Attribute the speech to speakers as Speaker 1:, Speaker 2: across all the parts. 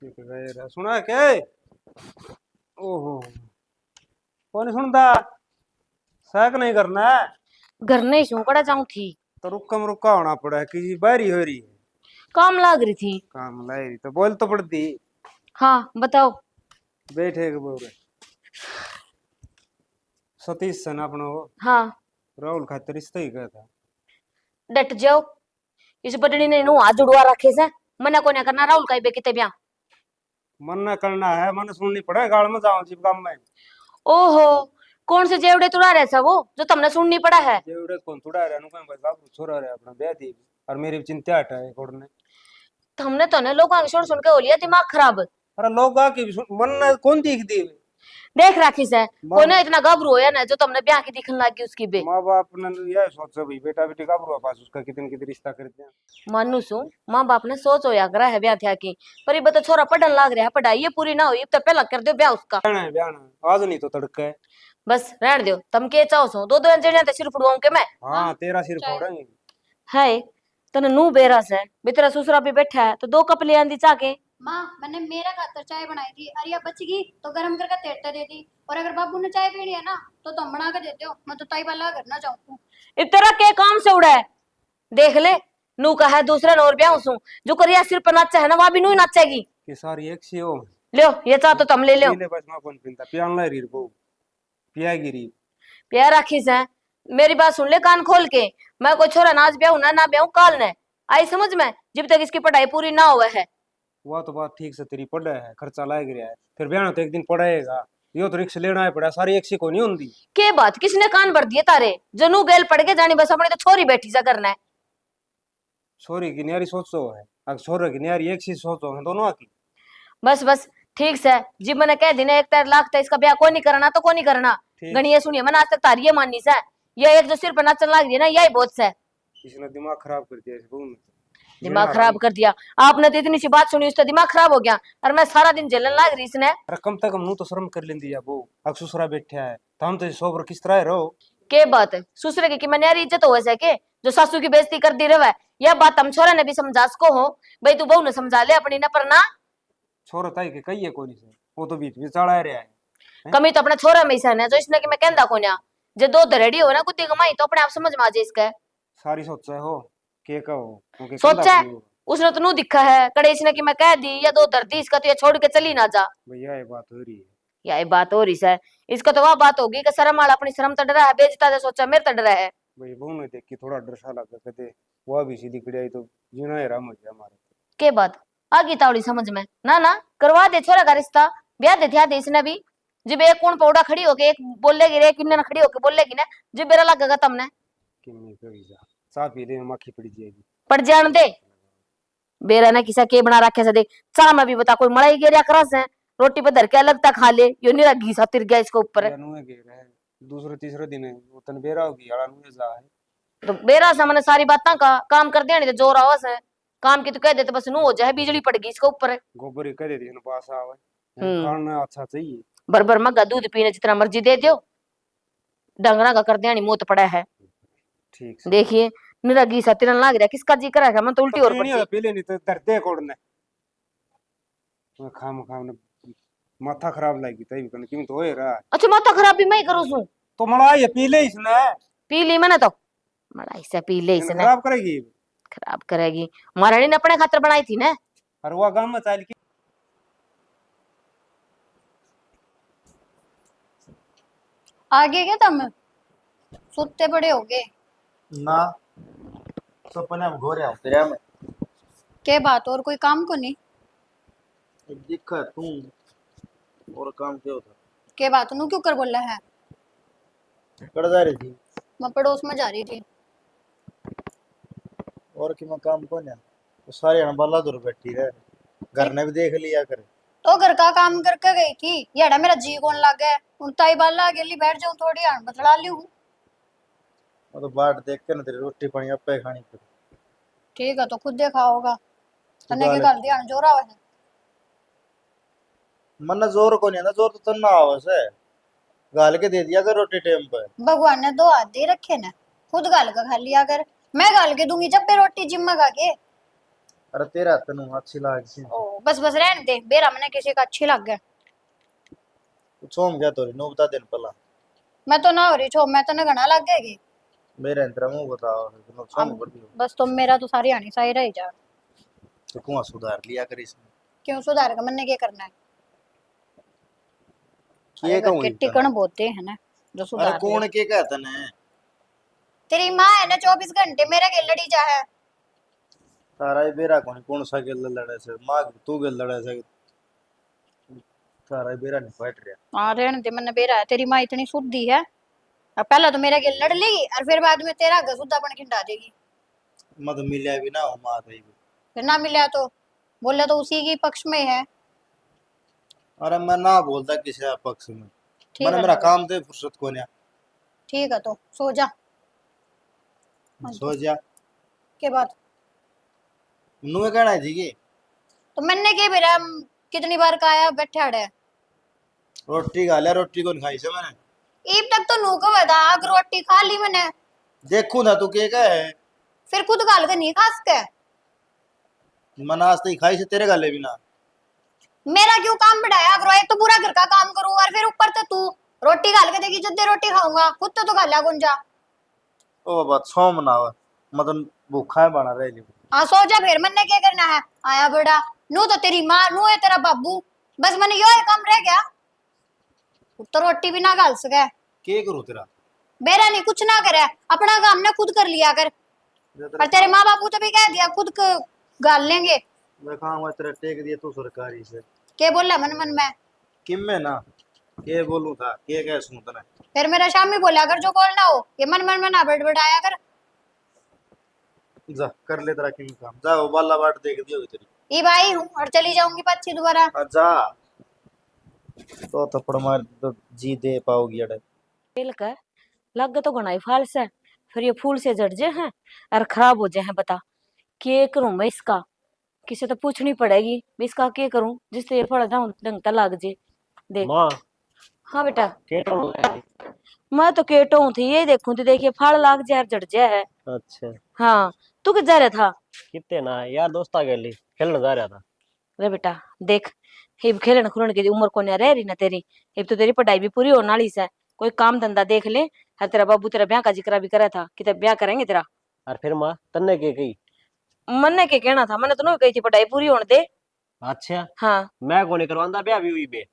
Speaker 1: सुना के ओहो कौन सुनता सहक नहीं करना है।
Speaker 2: घर नहीं छू कड़ा जाऊं थी
Speaker 1: तो रुका होना पड़ा है कि बारी हो रही है।
Speaker 2: काम लाग रही थी।
Speaker 1: काम लाई रही तो बोल तो पड़ती।
Speaker 2: हाँ बताओ।
Speaker 1: बैठे के बोल सतीश सन अपना वो
Speaker 2: हाँ
Speaker 1: राहुल खातिर रिश्ता ही क्या था।
Speaker 2: डट जाओ। इस बटनी ने नु हाथ जुड़वा रखे से मना को ना करना राहुल का बेकी तबिया।
Speaker 1: मन न करना है मन सुननी पड़े गाड़ में जाओ जीव काम में।
Speaker 2: ओहो कौन से जेवड़े तुड़ा रहे सा वो जो तुमने सुननी पड़ा है।
Speaker 1: जेवड़े कौन तुड़ा रहा नुकन भाई बाबू छोरा रहा अपना ब्याह थी और मेरी चिंता हटा है कोड ने।
Speaker 2: तुमने तो ने लोगों की सुन के हो लिया दिमाग खराब।
Speaker 1: अरे लोग आके भी मन न कौन दिख दी
Speaker 2: देख राखी से कोई ना इतना घबरू है ना जो तुमने ब्याह की दिखने लगी उसकी बे।
Speaker 1: माँ बाप ने यह सोचा भाई बेटा बेटी का पास उसका कितने कितने रिश्ता करते हैं।
Speaker 2: मानू सु माँ बाप ने सोच होया करा है ब्याह थया की पर ये बता छोरा पढ़न लाग रहा है पढ़ाई ये पूरी ना हुई तो पहला कर दो ब्याह उसका।
Speaker 1: ब्याह आज नहीं तो तड़का है।
Speaker 2: बस रहने दो तुम के चाहो सो दो दो जने ते सिर फुड़वाऊं के मैं।
Speaker 1: हाँ तेरा सिर फोड़ेंगे।
Speaker 2: है तने नू बेरस है बेतरा ससुरा भी बैठा है तो दो कप ले आंदी चाके।
Speaker 3: माँ मैंने मेरा खातर चाय बनाई थी अरिया बच गई तो गरम करके तेरते दे दी और अगर बाबू ने चाय पीनी है ना तो तुम बना के देते हो मैं तो ताई वाला करना चाहूँ।
Speaker 2: इतना के काम से उड़ा है देख ले नू का है दूसरे नौर ब्याह सु जो करिया सिर पर नाचा है ना वहां भी नू नाचेगी
Speaker 1: कि सारी एक सी हो।
Speaker 2: लो ये चाह तो तुम ले लो।
Speaker 1: ले बस मां कौन पिंता पियान ला रीर को पिया गिरी
Speaker 2: प्यार राखी से मेरी बात सुन ले कान खोल के। मैं कोई छोरा नाच ब्याह ना ना ब्याह काल ने आई समझ में जब तक इसकी पढ़ाई पूरी ना हुआ है।
Speaker 1: वो तो बात ठीक से तेरी पढ़ा है खर्चा लाग गया है फिर ब्याह तो एक दिन पढ़ाएगा। यो तो रिक्शा लेना है पड़ा सारी एक सी को नहीं होंदी।
Speaker 2: के बात किसने कान भर दिए तारे जो नू गेल पड़ के जानी बस अपने तो छोरी बैठी सा करना है।
Speaker 1: छोरी की न्यारी सोचो है अगर छोरे की न्यारी एक सी सोचो है दोनों की।
Speaker 2: बस बस ठीक से जी मैंने कह दी ना 1 लाख था इसका ब्याह कोई नहीं करना तो कोई नहीं करना। गणिये सुनिए मैंने आज तक तारी ये माननी से ये एक जो सिर पर नाचन लग रही है ना यही बहुत से।
Speaker 1: इसने दिमाग खराब कर दिया इस बहू ने।
Speaker 2: दिमाग खराब कर दिया आपने तो इतनी सी बात सुनी उसका दिमाग खराब हो गया और मैं सारा दिन जलन लाग रही इसने।
Speaker 1: अरे कम तक मुंह तो शर्म कर लेंदी है वो अब ससुरा बैठा है तो हम तो सोबर किस तरह रहो।
Speaker 2: के बात है ससुरे की मन्यारी इज्जत हो वैसे के जो सासू की बेइज्जती कर दी रहे यह बात हम छोरा ने भी समझा सको हो भाई तू बहू ने समझा ले अपनी न पर ना।
Speaker 1: छोरा ताई के कही है कोनी से वो तो बीच में चढ़ा रहा है।
Speaker 2: कमी तो अपना छोरा में ही जो इसने कि मैं कहंदा कोन्या जे दो दरेडी हो ना कुत्ती कमाई तो अपने आप समझ में आ जाए इसका।
Speaker 1: सारी सोचा है हो के कहो
Speaker 2: सोचा है उसने तो नू दिखा है कड़े इसने कि मैं कह दी या दो दर्दी इसका तो ये छोड़ के चली ना जा।
Speaker 1: भैया ये बात हो रही है
Speaker 2: या ये बात हो रही है इसका तो वह बात होगी कि शर्म वाला अपनी शर्म तो डरा है बेइज्जता सोचा मेरे तो डरा है।
Speaker 1: भाई बहू ने देख के थोड़ा डर सा लगा कहते वो भी सीधी कड़ी आई तो जीना है राम हो गया हमारे।
Speaker 2: के बात आगी तावड़ी समझ में ना ना करवा दे छोरा का रिश्ता ब्याह दे दिया दे इसने भी जब एक कौन पौड़ा खड़ी होके एक बोलेगी रे किन्ने ना खड़ी होके बोलेगी ना जब बेरा लगेगा तुमने
Speaker 1: किन्नी करी जा चाय पी ले मक्खी पड़ी जाएगी
Speaker 2: पड़ जान दे बेरा ने किसा के बना रखे से देख चाह में भी बता कोई मलाई गिरिया करस है रोटी पे धर के अलग तक खा ले यो निरा घी सा तिर गया इसके ऊपर
Speaker 1: दूसरे तीसरे दिन वो तन बेरा होगी आला नुए जा है
Speaker 2: तो बेरा सा मैंने सारी बातें का काम कर दिया नहीं तो जोर आवाज है काम की तो कह देते बस नू हो जाए बिजली पड़ गई इसके ऊपर
Speaker 1: गोबर ही कह देती है पास आवे खाना अच्छा चाहिए
Speaker 2: बरबर मग्गा दूध पीने जितना मर्जी दे दो डंगरा का कर दिया नहीं मुंह पड़ा है।
Speaker 1: ठीक
Speaker 2: देखिए निरा घी सा तिरन लाग रहा किसका जी करेगा मैं तो उल्टी और पड़ी
Speaker 1: पीले नहीं तो दर्दे कोड़ने खाम खाम माथा खराब लगी तई कने क्यों तो होए रहा।
Speaker 2: अच्छा माथा खराब भी मैं करूं सु
Speaker 1: तो मड़ा ये पी ले इसने
Speaker 2: पी ली मैंने तो मड़ा इसे पी ले इसने
Speaker 1: खराब करेगी
Speaker 2: महारानी ने अपने खातर बनाई थी ना।
Speaker 1: और वो गांव में चाल की
Speaker 3: आगे क्या तुम सुते पड़े हो गए
Speaker 4: ना सपने में घोरे हम तेरे में
Speaker 3: के बात और कोई काम को नहीं
Speaker 4: दिखा तू और काम क्या होता
Speaker 3: के बात नू क्यों कर बोल रहा है
Speaker 4: कड़ जा रही थी
Speaker 3: मैं पड़ोस में जा रही थी
Speaker 4: और कि मैं काम को ना तो सारे अनबाला दूर बैठी रहे घर ने भी देख लिया करे
Speaker 3: तो घर का काम करके गई थी याड़ा मेरा जी कौन लग है उन ताई बाला अकेली बैठ जाऊं थोड़ी आन बतला लूं
Speaker 4: वो तो बाट देख के ना तेरी रोटी पानी अपे खानी पड़ी
Speaker 3: ठीक है तो खुद देखा होगा तने के कर दिया जोरा है
Speaker 4: मन जोर को नहीं ना जोर तो तन्ना आवस है गाल के दे दिया कर रोटी टाइम पे
Speaker 3: भगवान ने 2 हाथ दे रखे ना खुद गाल का खा लिया कर मैं गाल के दूंगी जब पे रोटी जिम्मा खा के
Speaker 4: अरे तेरा तनु अच्छी लाग सी
Speaker 3: ओ बस बस रहने दे, बेरा मैंने किसी का अच्छी लग गया।
Speaker 4: सोम क्या तोरी नो बता देन पला
Speaker 3: मैं तो ना हो रही छो, मैं तो ना घना लग गएगी।
Speaker 4: मेरे अंतरा मुंह बताओ नो सोम कर दियो
Speaker 3: बस तुम मेरा तो सारी आनी सही रही जा।
Speaker 4: तो कुआं सुधार लिया कर इसमें
Speaker 3: क्यों सुधार का मैंने क्या करना है?
Speaker 4: ये
Speaker 3: अरे घर
Speaker 4: कहूं
Speaker 3: के टिकण बोलते हैं ना जो
Speaker 4: अरे
Speaker 3: सुधार
Speaker 4: कौन
Speaker 3: दे।
Speaker 4: के कहता ने
Speaker 3: तेरी माँ है ना 24 घंटे मेरे के लड़ी जा है।
Speaker 4: तारा ही बेरा कौन सा गेल लड़े से मां तू गेल लड़े से तारा ही बेरा नहीं बैठ रहा
Speaker 3: हाँ रहने दे, मैंने बेरा है। तेरी माँ इतनी शुद्धि है, अब पहले तो मेरे के लड़ लेगी और फिर बाद में तेरा गसुद्दापन खिंडा देगी।
Speaker 4: मत मिलिया भी ना हो मां थई
Speaker 3: फिर ना मिला तो बोले तो उसी के पक्ष में है।
Speaker 4: अरे मैं ना बोलता किसी पक्ष में
Speaker 3: ठीक
Speaker 4: मैंने
Speaker 3: है
Speaker 4: मेरा
Speaker 3: ना,
Speaker 4: काम दे फुर्सत को नहीं
Speaker 3: ठीक है तो सो जा।
Speaker 4: सो जा
Speaker 3: के बाद
Speaker 4: नुए कहना है जी की
Speaker 3: तो मैंने के बेरा कितनी बार कहा बैठे अड़े।
Speaker 4: रोटी खा लिया रोटी को नहीं खाई से मैंने
Speaker 3: ईब तक तो नू को बता आग रोटी खा ली मैंने,
Speaker 4: देखू ना तू के है
Speaker 3: फिर खुद गाल के नहीं खास के।
Speaker 4: मना आज तक खाई से तेरे गाले भी ना
Speaker 3: मेरा क्यों काम बढ़ाया करो, एक तो पूरा घर का काम करूँ और फिर ऊपर से तू रोटी गाल के देगी, जद्दे रोटी खाऊंगा खुद तो खा लिया गुंजा।
Speaker 4: ओ बात सोम ना हो मतलब भूखा है बना रहे
Speaker 3: हाँ सो जा, फिर मैंने क्या करना है आया बड़ा। नू तो तेरी माँ, नू है तेरा बाबू, बस मैंने यो है काम रह गया। तो रोटी भी ना गाल सके,
Speaker 4: के करूं तेरा
Speaker 3: बेरा नहीं कुछ ना करे, अपना काम ने खुद कर लिया कर। और तेरे माँ बापू तो भी कह दिया खुद गाल लेंगे।
Speaker 4: मैं खाऊंगा तेरा टेक दिया तू सरकारी से
Speaker 3: के बोला मन मन में,
Speaker 4: किम में ना के बोलूं था के कह सुन तने
Speaker 3: फिर मेरा शामी बोला कर जो बोलना हो, ये मन मन में ना बड़बड़ाया कर।
Speaker 4: जा कर ले तेरा किम काम जा वो बाला बाट देख दियो तेरी
Speaker 3: ई भाई हूँ और चली जाऊंगी पच्छी दोबारा।
Speaker 4: जा तो थप्पड़ मार तो जी दे पाओगी अड़े
Speaker 2: मिल कर लग तो घना ही फालस है, फिर ये फूल से झड़ जाए हैं और खराब हो जाए हैं। बता के करूं मैं इसका, किसे तो पूछनी पड़ेगी मैं इसका के करूं जिससे ये फल ढंग तक लग जे। देख
Speaker 1: माँ
Speaker 2: हाँ बेटा,
Speaker 1: केटो
Speaker 2: मैं तो केटो थी ये देखूं तो देखिए फल लाग जाए और झड़ जाए है।
Speaker 1: अच्छा
Speaker 2: हाँ तू किधर जा रहा था?
Speaker 1: कितने ना यार दोस्ता के लिए खेलने जा रहा था।
Speaker 2: अरे बेटा देख, हिब खेलने खुलने की उम्र को नहीं रह रही ना तेरी, हिब तो तेरी पढ़ाई भी पूरी होने वाली है। कोई काम धंधा देख ले। हर तेरा बाबू तेरा ब्याह का जिक्र भी करा था कि तेरा ब्याह करेंगे तेरा।
Speaker 1: और फिर माँ तन्ने के गई।
Speaker 2: मन्ने के कहना था, मैंने तो नहीं कही थी पढ़ाई पूरी होने दे।
Speaker 1: अच्छा
Speaker 2: हाँ
Speaker 1: मैं को नहीं करवांदा ब्याह भी हुई बे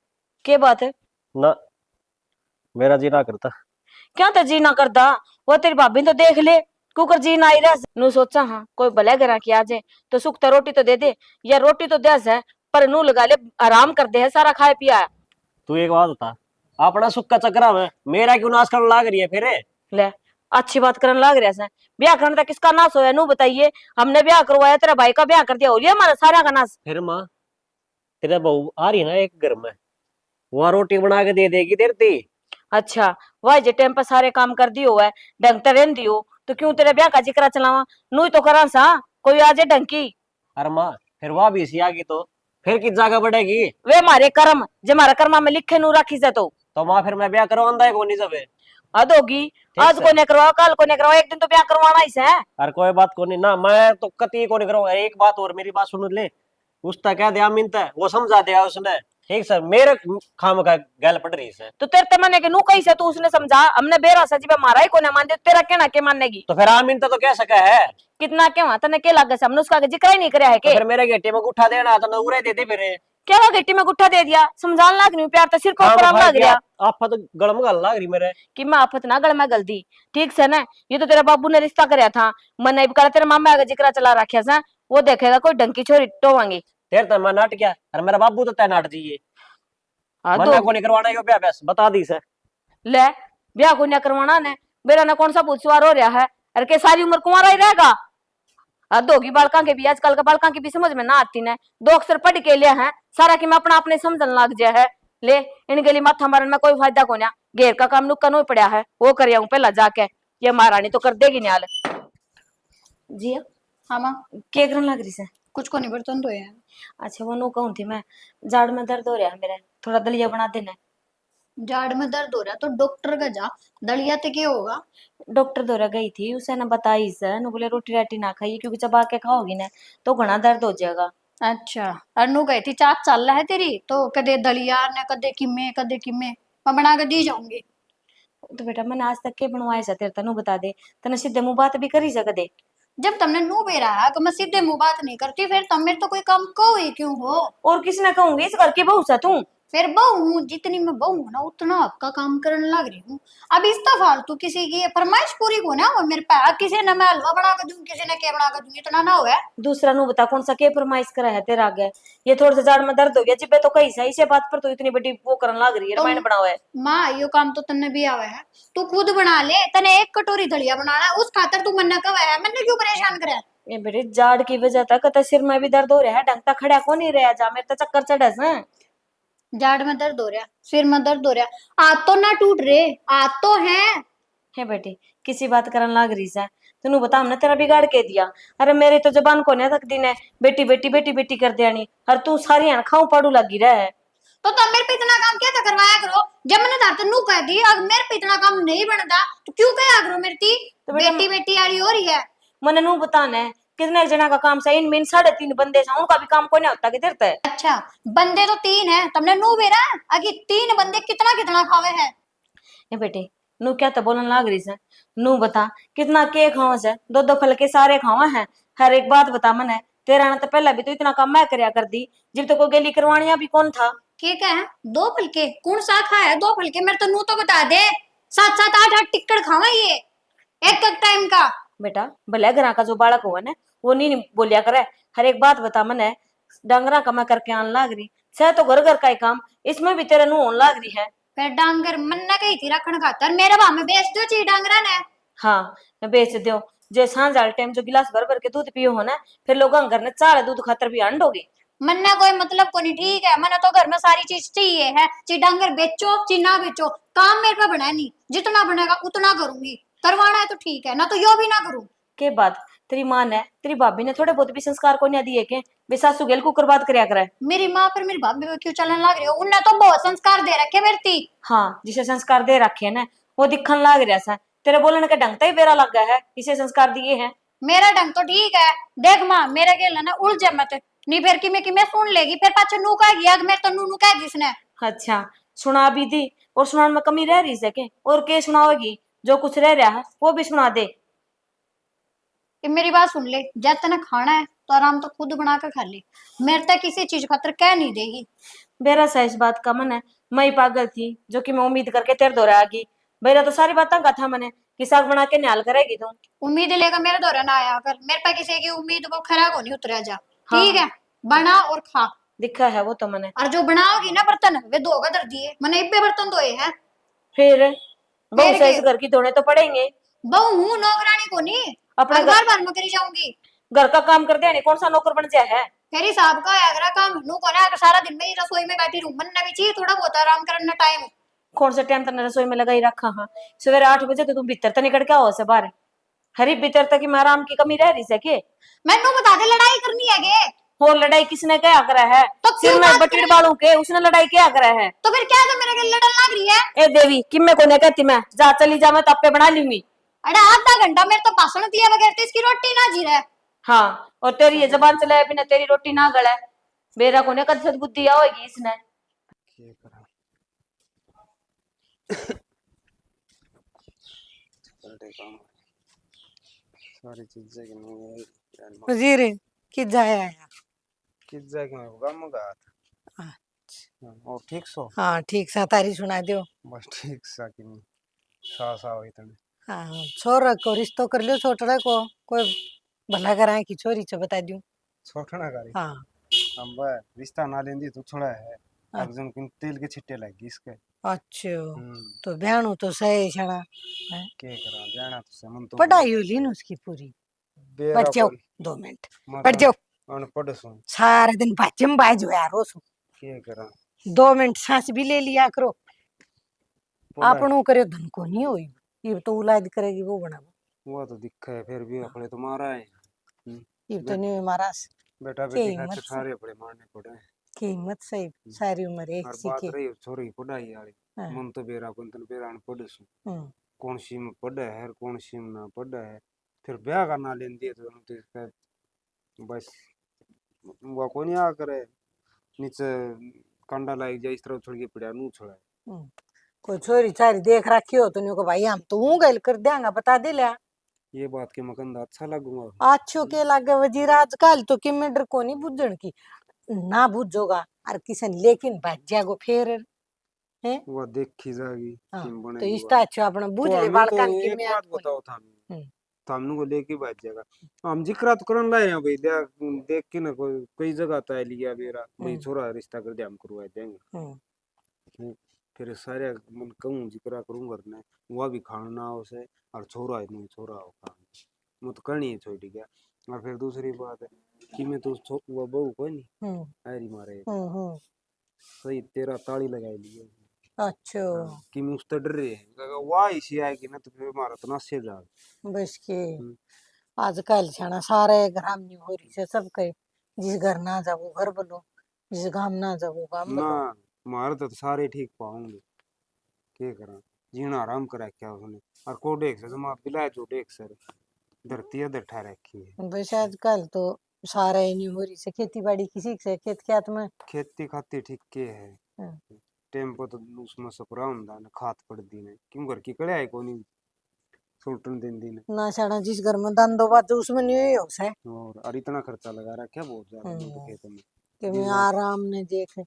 Speaker 2: के बात है?
Speaker 1: ना मेरा जी ना करता।
Speaker 2: क्या तो जी ना करता, वो तेरी भाभी तो देख ले कुकर जी ना आई रहा नू सोचा हाँ कोई भले घर की आ जाए तो सुख तो रोटी तो दे दे, या रोटी तो दे है पर नू लगा ले आराम कर दे है सारा खाए पिया।
Speaker 1: तू एक बात बता अपना सुख का चक्रा में मेरा क्यों नाश करने लाग रही है फिर
Speaker 2: ले अच्छी बात करने लग रहा है, ब्याह करने तक किसका नाश होया नू बताइए। हमने ब्याह करवाया, तेरा भाई का ब्याह कर दिया, हो लिया हमारा सारा का नाश।
Speaker 1: फिर माँ तेरा बहू आ रही है ना एक घर में, वहां रोटी बना के दे देगी देर दी।
Speaker 2: अच्छा वह जे टाइम पर सारे काम कर दियो है ढंग से रहन दियो तो क्यों तेरे ब्याह का जिक्र चलावा, नू ही तो करा सा कोई आ जाए ढंग की।
Speaker 1: अरे माँ फिर वहां भी इसी आगी तो फिर किस जगह बढ़ेगी।
Speaker 2: वे हमारे कर्म जे हमारा कर्मा में लिखे नू राखी से तो
Speaker 1: माँ फिर मैं ब्याह करवांदा है कोनी सब
Speaker 2: हद होगी। आज को नहीं करवाओ कल को नहीं करवाओ, एक दिन तो ब्याह करवाना ही है।
Speaker 1: अरे कोई बात को नहीं ना, मैं तो कती को नहीं करूंगा। एक बात और मेरी बात सुन ले, उसका क्या दिया मिनता है वो समझा दिया उसने ठीक सर, मेरे खाम का गैल पड़ रही है।
Speaker 2: तो तेरे ते मने के नू कही से तू उसने समझा, हमने बेरा सजी पे मारा ही को नहीं मान दे, तेरा कहना के मानेगी।
Speaker 1: तो फिर आमीन तो कह सका है
Speaker 2: कितना के वहां तने के लगे से हमने उसका जिक्र ही नहीं करया है
Speaker 1: तो
Speaker 2: के।
Speaker 1: फिर मेरे गेटे में गुठा देना तो उरे दे दे फिर
Speaker 2: क्या वो गिट्टी में गुट्ठा दे दिया, समझान लाग नहीं प्यार तो सिर को ऊपर लग गया
Speaker 1: आप तो गलम गल लग रही मेरे
Speaker 2: कि मैं आफत ना गल में गलती ठीक से ना। ये तो तेरा बाबू ने रिश्ता करया था, मैंने भी करा तेरे मामा का जिक्र चला रखा से, वो देखेगा कोई ढंग की छोरी टोवांगी।
Speaker 1: तेरे तो मैं नाट गया और मेरा बाबू तो तय नाट जाइए मन्ना को नहीं करवाना यो ब्याह बस बता दी से।
Speaker 2: ले ब्याह को नहीं करवाना ने मेरा ना कौन सा भूत सवार हो रहा है, अरे के सारी उम्र कुंवारा ही रहेगा। हद होगी बालका के भी, आजकल का बालका की भी समझ में ना आती ने, 2 अक्षर पढ़ के लिया है सारा की मैं अपना अपने समझन लग गया है। ले इनके लिए माथा मारन में कोई फायदा को ना, घेर का काम नुक्का नो पड़ा है वो कर पहला जाके, ये महारानी तो कर देगी न्याल जी।
Speaker 3: हाँ माँ
Speaker 2: के करन लग रही से?
Speaker 3: कुछ को नहीं बर्तन धोए हैं।
Speaker 2: अच्छा वो नो कहूं थी मैं, जाड़ में दर्द हो रहा है मेरे, थोड़ा दलिया बना देना।
Speaker 3: जाड़ में दर्द हो रहा तो डॉक्टर का जा, दलिया तो क्या होगा।
Speaker 2: डॉक्टर दौरा गई थी, उसे ना बताई से नु बोले रोटी राटी ना खाइए क्योंकि चबा के खाओगी ना तो घना दर्द हो जाएगा।
Speaker 3: अच्छा, अनु गई थी चाट चल रहा है तेरी तो कदे दलिया ने कदे किमे मैं बना के दी जाऊंगी।
Speaker 2: तो बेटा मैंने आज तक के बनवाए से तेरे तनु बता दे, तने सीधे मुंह बात भी करी सकदे।
Speaker 3: जब तुमने नू बेरा है कि मैं सीधे मुंह बात नहीं करती, फिर तुम मेरे तो कोई काम को ही क्यों हो।
Speaker 2: और किसने कहूंगी इस घर की बहू सा तू।
Speaker 3: फिर बहू हूँ, जितनी मैं बहू हूँ ना उतना आपका काम करने लग रही हूँ। अब इसका फालतू किसी की ये फरमाइश पूरी को ना हो मेरे पे, किसी ने मैं हलवा बना के दूं, किसी ने क्या बना के दूं, इतना ना होगा।
Speaker 2: दूसरा नु बता कौन सा के फरमाइश करा है तेरा आगे। ये थोड़ा सा जाड़ में दर्द हो गया जिब्बे तो कहीं से इसे बात पर तो इतनी बड़ी वो करने लग रही है,
Speaker 3: तो
Speaker 2: रामायण बनाओ है।
Speaker 3: माँ यो काम तो तन्ने भी आवे है, तू खुद बना ले। तने एक कटोरी दलिया बनाना है, उस खातर तू मन्ना कवा है, मैंने क्यों परेशान करे।
Speaker 2: ये बेटे जाड़ की वजह तक तो सिर में भी दर्द हो रहा है, ढंग तक खड़ा को नहीं रहा जा, मेरे तो चक्कर चढ़े से।
Speaker 3: जाड़ में दर्द हो रहा, सिर में दर्द हो रहा, हाथ तो ना टूट रहे, हाथ तो है
Speaker 2: बेटी किसी बात करन लाग रही से, तू बता हमने तेरा बिगाड़ के दिया। अरे मेरी तो जबान को नहीं तक दिन है बेटी बेटी बेटी बेटी कर दियानी, और तू सारी अन खाऊ पाड़ू लगी रहे।
Speaker 3: तो तुम मेरे पे इतना काम क्या था करवाया करो। जब मैंने धार नू कह दी अब मेरे पे इतना काम नहीं बनता तो क्यों कहा करो मेरी ती।
Speaker 2: तो बेटा
Speaker 3: बेटी बेटी आ रही हो रही है।
Speaker 2: मने नू बताना है कितने जना का काम से, इन 3.5 बंदे से उनका भी काम को नहीं होता किधर तक।
Speaker 3: अच्छा बंदे तो 3 है, तुमने नू बेरा अगी 3 बंदे कितना कितना खावे हैं।
Speaker 2: ये बेटे नू क्या तो बोलन लाग रही से, नू बता कितना के खावा से, दो दो फल के सारे खावा है। हर एक बात बता मने, तेरा ना तो पहला भी तो इतना काम मैं करया कर दी, जब तो कोई गेली करवानिया भी कौन था।
Speaker 3: ठीक है 2 फुलके कौन सा खा है, 2 फुलके मेरे तो नू तो बता दे, 7 7 8 8 टिक्कड़ खावा ये एक एक टाइम का।
Speaker 2: बेटा भले घरा का जो बालक हुआ ना वो नहीं बोलिया करे, हर एक बात बता मने। डंगरा का मैं करके आन लाग रही सह तो घर घर का ही काम, इसमें भी तेरे नू होन लाग रही है।
Speaker 3: फिर डांगर मन्ना कही थी रखन खातर, मेरे भाव में बेच दो ची डांगरा ने।
Speaker 2: हाँ न बेच दो, जे सांझ वाले टाइम जो गिलास भर भर के दूध पियो हो ना, फिर लोग घर ने चाल दूध खातर भी अंडोगे।
Speaker 3: मन्ना कोई मतलब को नहीं, ठीक है मना तो घर में सारी चीज चाहिए है, ची डांगर बेचो ची ना बेचो, काम मेरे पे बना नहीं, जितना बनेगा उतना करूंगी, करवाना है तो ठीक है ना तो यो भी ना करूं।
Speaker 2: के बात तेरी माँ ने तेरी भाभी ने थोड़े बहुत भी संस्कार को नहीं दिए के वे सासू गेल कुकर बात करया करे।
Speaker 3: मेरी माँ पर मेरी भाभी पे क्यों चलने लग रही हो, उनने तो बहुत संस्कार दे रखे मेरी ती।
Speaker 2: हाँ जिसे संस्कार दे रखे है ना वो दिखन लाग रहा सा, तेरे बोलने का ढंग ही बेरा लग गया है, इसे संस्कार दिए हैं।
Speaker 3: मेरा ढंग तो ठीक है, देख माँ मेरे गेल ना उलझे मत, नहीं फिर की मैं सुन लेगी, फिर पाछे नू कहेगी आग मेरे तो नू कह जिसने।
Speaker 2: अच्छा सुना भी दी, और सुनाने में कमी रह रही है के, और के सुनाओगी, जो कुछ रह रहा है वो भी सुना दे।
Speaker 3: कि मेरी बात सुन ले, जब तने खाना है तो आराम तो खुद बना कर खा ले, मेरे तक किसी चीज खातर कह नहीं देगी।
Speaker 2: बेरा सा इस बात का मन है, मैं ही पागल थी जो कि मैं उम्मीद करके तेरे दौरे आ गई। बेरा तो सारी बातें का था मने कि साग बना के न्याल करेगी तू।
Speaker 3: उम्मीद लेकर मेरे दौरा ना आया कर, मेरे पे किसी की उम्मीद वो खरा को नहीं उतरा जा।
Speaker 2: हाँ।
Speaker 3: ठीक है बना और खा।
Speaker 2: दिखा है वो तो मने।
Speaker 3: और जो बनाओगी ना बर्तन वे धोगा दर दिए, मैंने इब्बे बर्तन धोए हैं।
Speaker 2: फिर
Speaker 3: फिर
Speaker 2: बहुत से इस
Speaker 3: के
Speaker 2: घर की धोने तो पड़ेंगे।
Speaker 3: बहू हूँ नौकरानी को नहीं,
Speaker 2: अपने
Speaker 3: अखबार बार में करी जाऊंगी।
Speaker 2: घर का काम कर देने कौन सा नौकर बन जाए है।
Speaker 3: फिर साहब का अगर काम नू को ना अगर सारा दिन में ही रसोई में बैठी रहूं, मन भी चाहिए थोड़ा बहुत आराम करने टाइम।
Speaker 2: कौन सा टाइम तने रसोई में लगा ही रखा। हाँ सवेरे 8 बजे तो तुम भीतर तो निकल के आओ से बाहर, हरी भीतर तक में आराम की कमी रह रही से के।
Speaker 3: मैनू बता दे लड़ाई करनी है गे।
Speaker 2: और लड़ाई किसने क्या करा है,
Speaker 3: तो
Speaker 2: सिर
Speaker 3: क्यों
Speaker 2: में
Speaker 3: बात
Speaker 2: बटीर
Speaker 3: करें?
Speaker 2: बालों के उसने लड़ाई क्या करा है।
Speaker 3: तो फिर क्या तो मेरे के लड़न लग रही है।
Speaker 2: ए देवी किम्मे को नहीं कहती मैं, जा चली जा मैं तो आपे बना लूंगी।
Speaker 3: अरे आधा घंटा मेरे तो भाषण दिया बगैर तो इसकी रोटी ना जी रहा।
Speaker 2: हाँ और तेरी ये जबान चलाए बिना तेरी रोटी ना गले, बेरा को ने कद सदबुद्धि आओगी इसने।
Speaker 4: क्या करा सारी चीजें कि नहीं
Speaker 5: वजीर कि जाया आया।
Speaker 4: किस जगह में होगा मगा
Speaker 5: अच्छा
Speaker 4: और ठीक सो
Speaker 5: हाँ ठीक सा तारी सुना दो।
Speaker 4: बस ठीक सा कि नहीं सा सा हुई तने
Speaker 5: हाँ छोरा को रिश्तो कर लियो, छोटड़ा को कोई भला कराए की छोरी से बता दूं।
Speaker 4: छोटना करी
Speaker 5: हाँ
Speaker 4: हम बे रिश्ता ना लेंदी तो छोड़ा है
Speaker 5: हाँ।
Speaker 4: अर्जुन किन तेल के छिट्टे लगी इसके
Speaker 5: अच्छा तो बहनू तो सही छड़ा
Speaker 4: के करा जाना तो समन तो
Speaker 5: पढ़ाई हुई न उसकी पूरी।
Speaker 4: बेरा
Speaker 5: पढ़ जाओ
Speaker 4: पर
Speaker 5: 2 मिनट पढ़ जाओ,
Speaker 4: अनपढ़ सुन
Speaker 5: सारे दिन बाजम बाज होया रोसो।
Speaker 4: के करा
Speaker 5: 2 मिनट सांस भी ले लिया करो,
Speaker 4: पढ़ाई-
Speaker 5: आपनों करे धन को नहीं होई, ये तो औलाद करेगी वो बनाओ।
Speaker 4: वो तो दिक्कत है फिर भी अपने तो मारा है
Speaker 5: ये तो नहीं मारा
Speaker 4: बेटा
Speaker 5: के
Speaker 4: बेटी
Speaker 5: हिम्मत
Speaker 4: खाते
Speaker 5: से-
Speaker 4: सारे अपने मारने पड़े
Speaker 5: की हिम्मत सही सारी उम्र एक
Speaker 4: और
Speaker 5: सी
Speaker 4: बात
Speaker 5: के।
Speaker 4: रही छोरी पढ़ाई वाली
Speaker 5: हाँ।
Speaker 6: मन तो बेरा को तन बेरा न पढ़ सु कौन सी में पढ़ा है और कौन सी में ना पढ़ा है फिर ब्याह करना लेन दिए तो इसका बस वो को नहीं आ करे नीचे कंडा लाइक जाए इस तरह छोड़ के पड़ा नू छोड़ा
Speaker 5: कोई छोरी छारी देख रखी हो तो को भाई हम तो ऊ गल कर देंगे बता दे लिया
Speaker 6: ये बात के मकंदा अच्छा लगूंगा
Speaker 5: अच्छो के लागे वजीर आजकल तो कि मेडर को नहीं बुझण की ना बुझोगा और किसन लेकिन भाज्या को फेर है
Speaker 6: वो देखी जाएगी
Speaker 5: हाँ,
Speaker 6: किम
Speaker 5: तो
Speaker 6: बनेगी
Speaker 5: इस तरह अपना बुझ ले बालकान की
Speaker 6: एक
Speaker 5: मैं
Speaker 6: बात बताओ था
Speaker 5: हम्म।
Speaker 6: थामनु को लेके बात जाएगा हम जिक्र तो करन लाए हैं भाई देख के ना कोई कई जगह तय लिया मेरा भाई छोरा रिश्ता कर दे हम करवा देंगे फिर सारे मन कहूं जिक्र करूं करना वो भी खाना उसे और छोरा नहीं छोरा हो खाना वो तो करनी है छोटी क्या और फिर दूसरी बात है कि मैं तो वो बहू कोई नहीं ऐरी मारे सही तेरा ताली लगाई ली
Speaker 5: अच्छा
Speaker 6: कि मैं उससे डर रहे हैं वाह इसी आएगी ना तो फिर हमारा तो नशे जा
Speaker 5: बस के आजकल छाना सारे ग्राम नहीं हो रही से सब कहे जिस घर ना जाओ घर बोलो जिस गांव ना जाओ गांव
Speaker 6: ना
Speaker 5: बोलो
Speaker 6: मारे तो सारे ठीक पाऊंगे क्या करा जीना आराम करा क्या उसने और को देख से जमा बिलाए जो देख सर धरती है बैठा रखी है
Speaker 5: बस आजकल तो सारे नहीं हो रही से खेती बाड़ी किसी से खेत खेत में
Speaker 6: खेती खाती ठीक के है टेम्पो तो उसमें सपरा हुंदा ना खात पड़ दी ने क्यों घर की कड़े आए कोनी सुल्टन दिन दिन
Speaker 5: ना छाना जिस घर में धंधो बात उसमें नहीं हो से
Speaker 6: और इतना खर्चा लगा रखा बहुत ज्यादा खेत में
Speaker 5: कि मैं आराम ने देख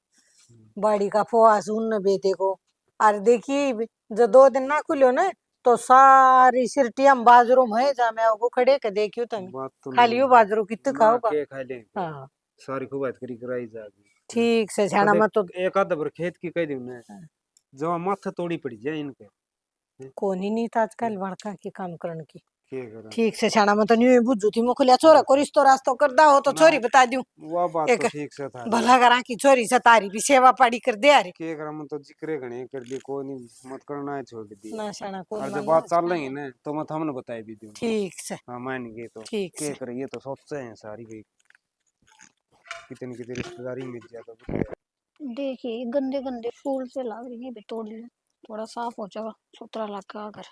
Speaker 5: बाड़ी का फोआ सुन बेटे को और देखिए जो 2 दिन ना खुलो ना तो सारी सिरटियां बाजरो में जा मैं वो खड़े के देखियो तुम खाली हो बाजरो कितने खाओगा
Speaker 6: के खा ले
Speaker 5: हाँ
Speaker 6: सारी खूब बात करी कराई जागी
Speaker 5: ठीक से छाना मत तो
Speaker 6: एक आधा बार खेत की कह दूं ने जो माथा तोड़ी पड़ी जाए इनके
Speaker 5: कोनी नहीं था आजकल बड़का की काम करने की
Speaker 6: के करा
Speaker 5: ठीक से छाना मत तो नहीं बुझू थी मुखलिया छोरा को रिश्तो रास्तो करदा हो तो छोरी बता दूं
Speaker 6: वो बात
Speaker 5: एक
Speaker 6: तो ठीक से था
Speaker 5: भला करा की छोरी से तारी भी सेवा पाड़ी कर दे अरे
Speaker 6: के करा मन तो जिक्रे घणे कर दी कोई नहीं मत करना है छोड़ दी
Speaker 5: ना छाना को
Speaker 6: और जब बात चल रही है ना तो मैं हमने बताई भी दूं
Speaker 5: ठीक से
Speaker 6: हाँ मान गए तो
Speaker 5: ठीक
Speaker 6: के
Speaker 5: से
Speaker 6: करे ये तो सोचते हैं सारी भाई कितनी कितनी रिश्तेदारी मिल जाता
Speaker 3: देखिए गंदे गंदे फूल से लग रही है, तोड़ ले थोड़ा साफ हो जाएगा सुथरा लगा कर।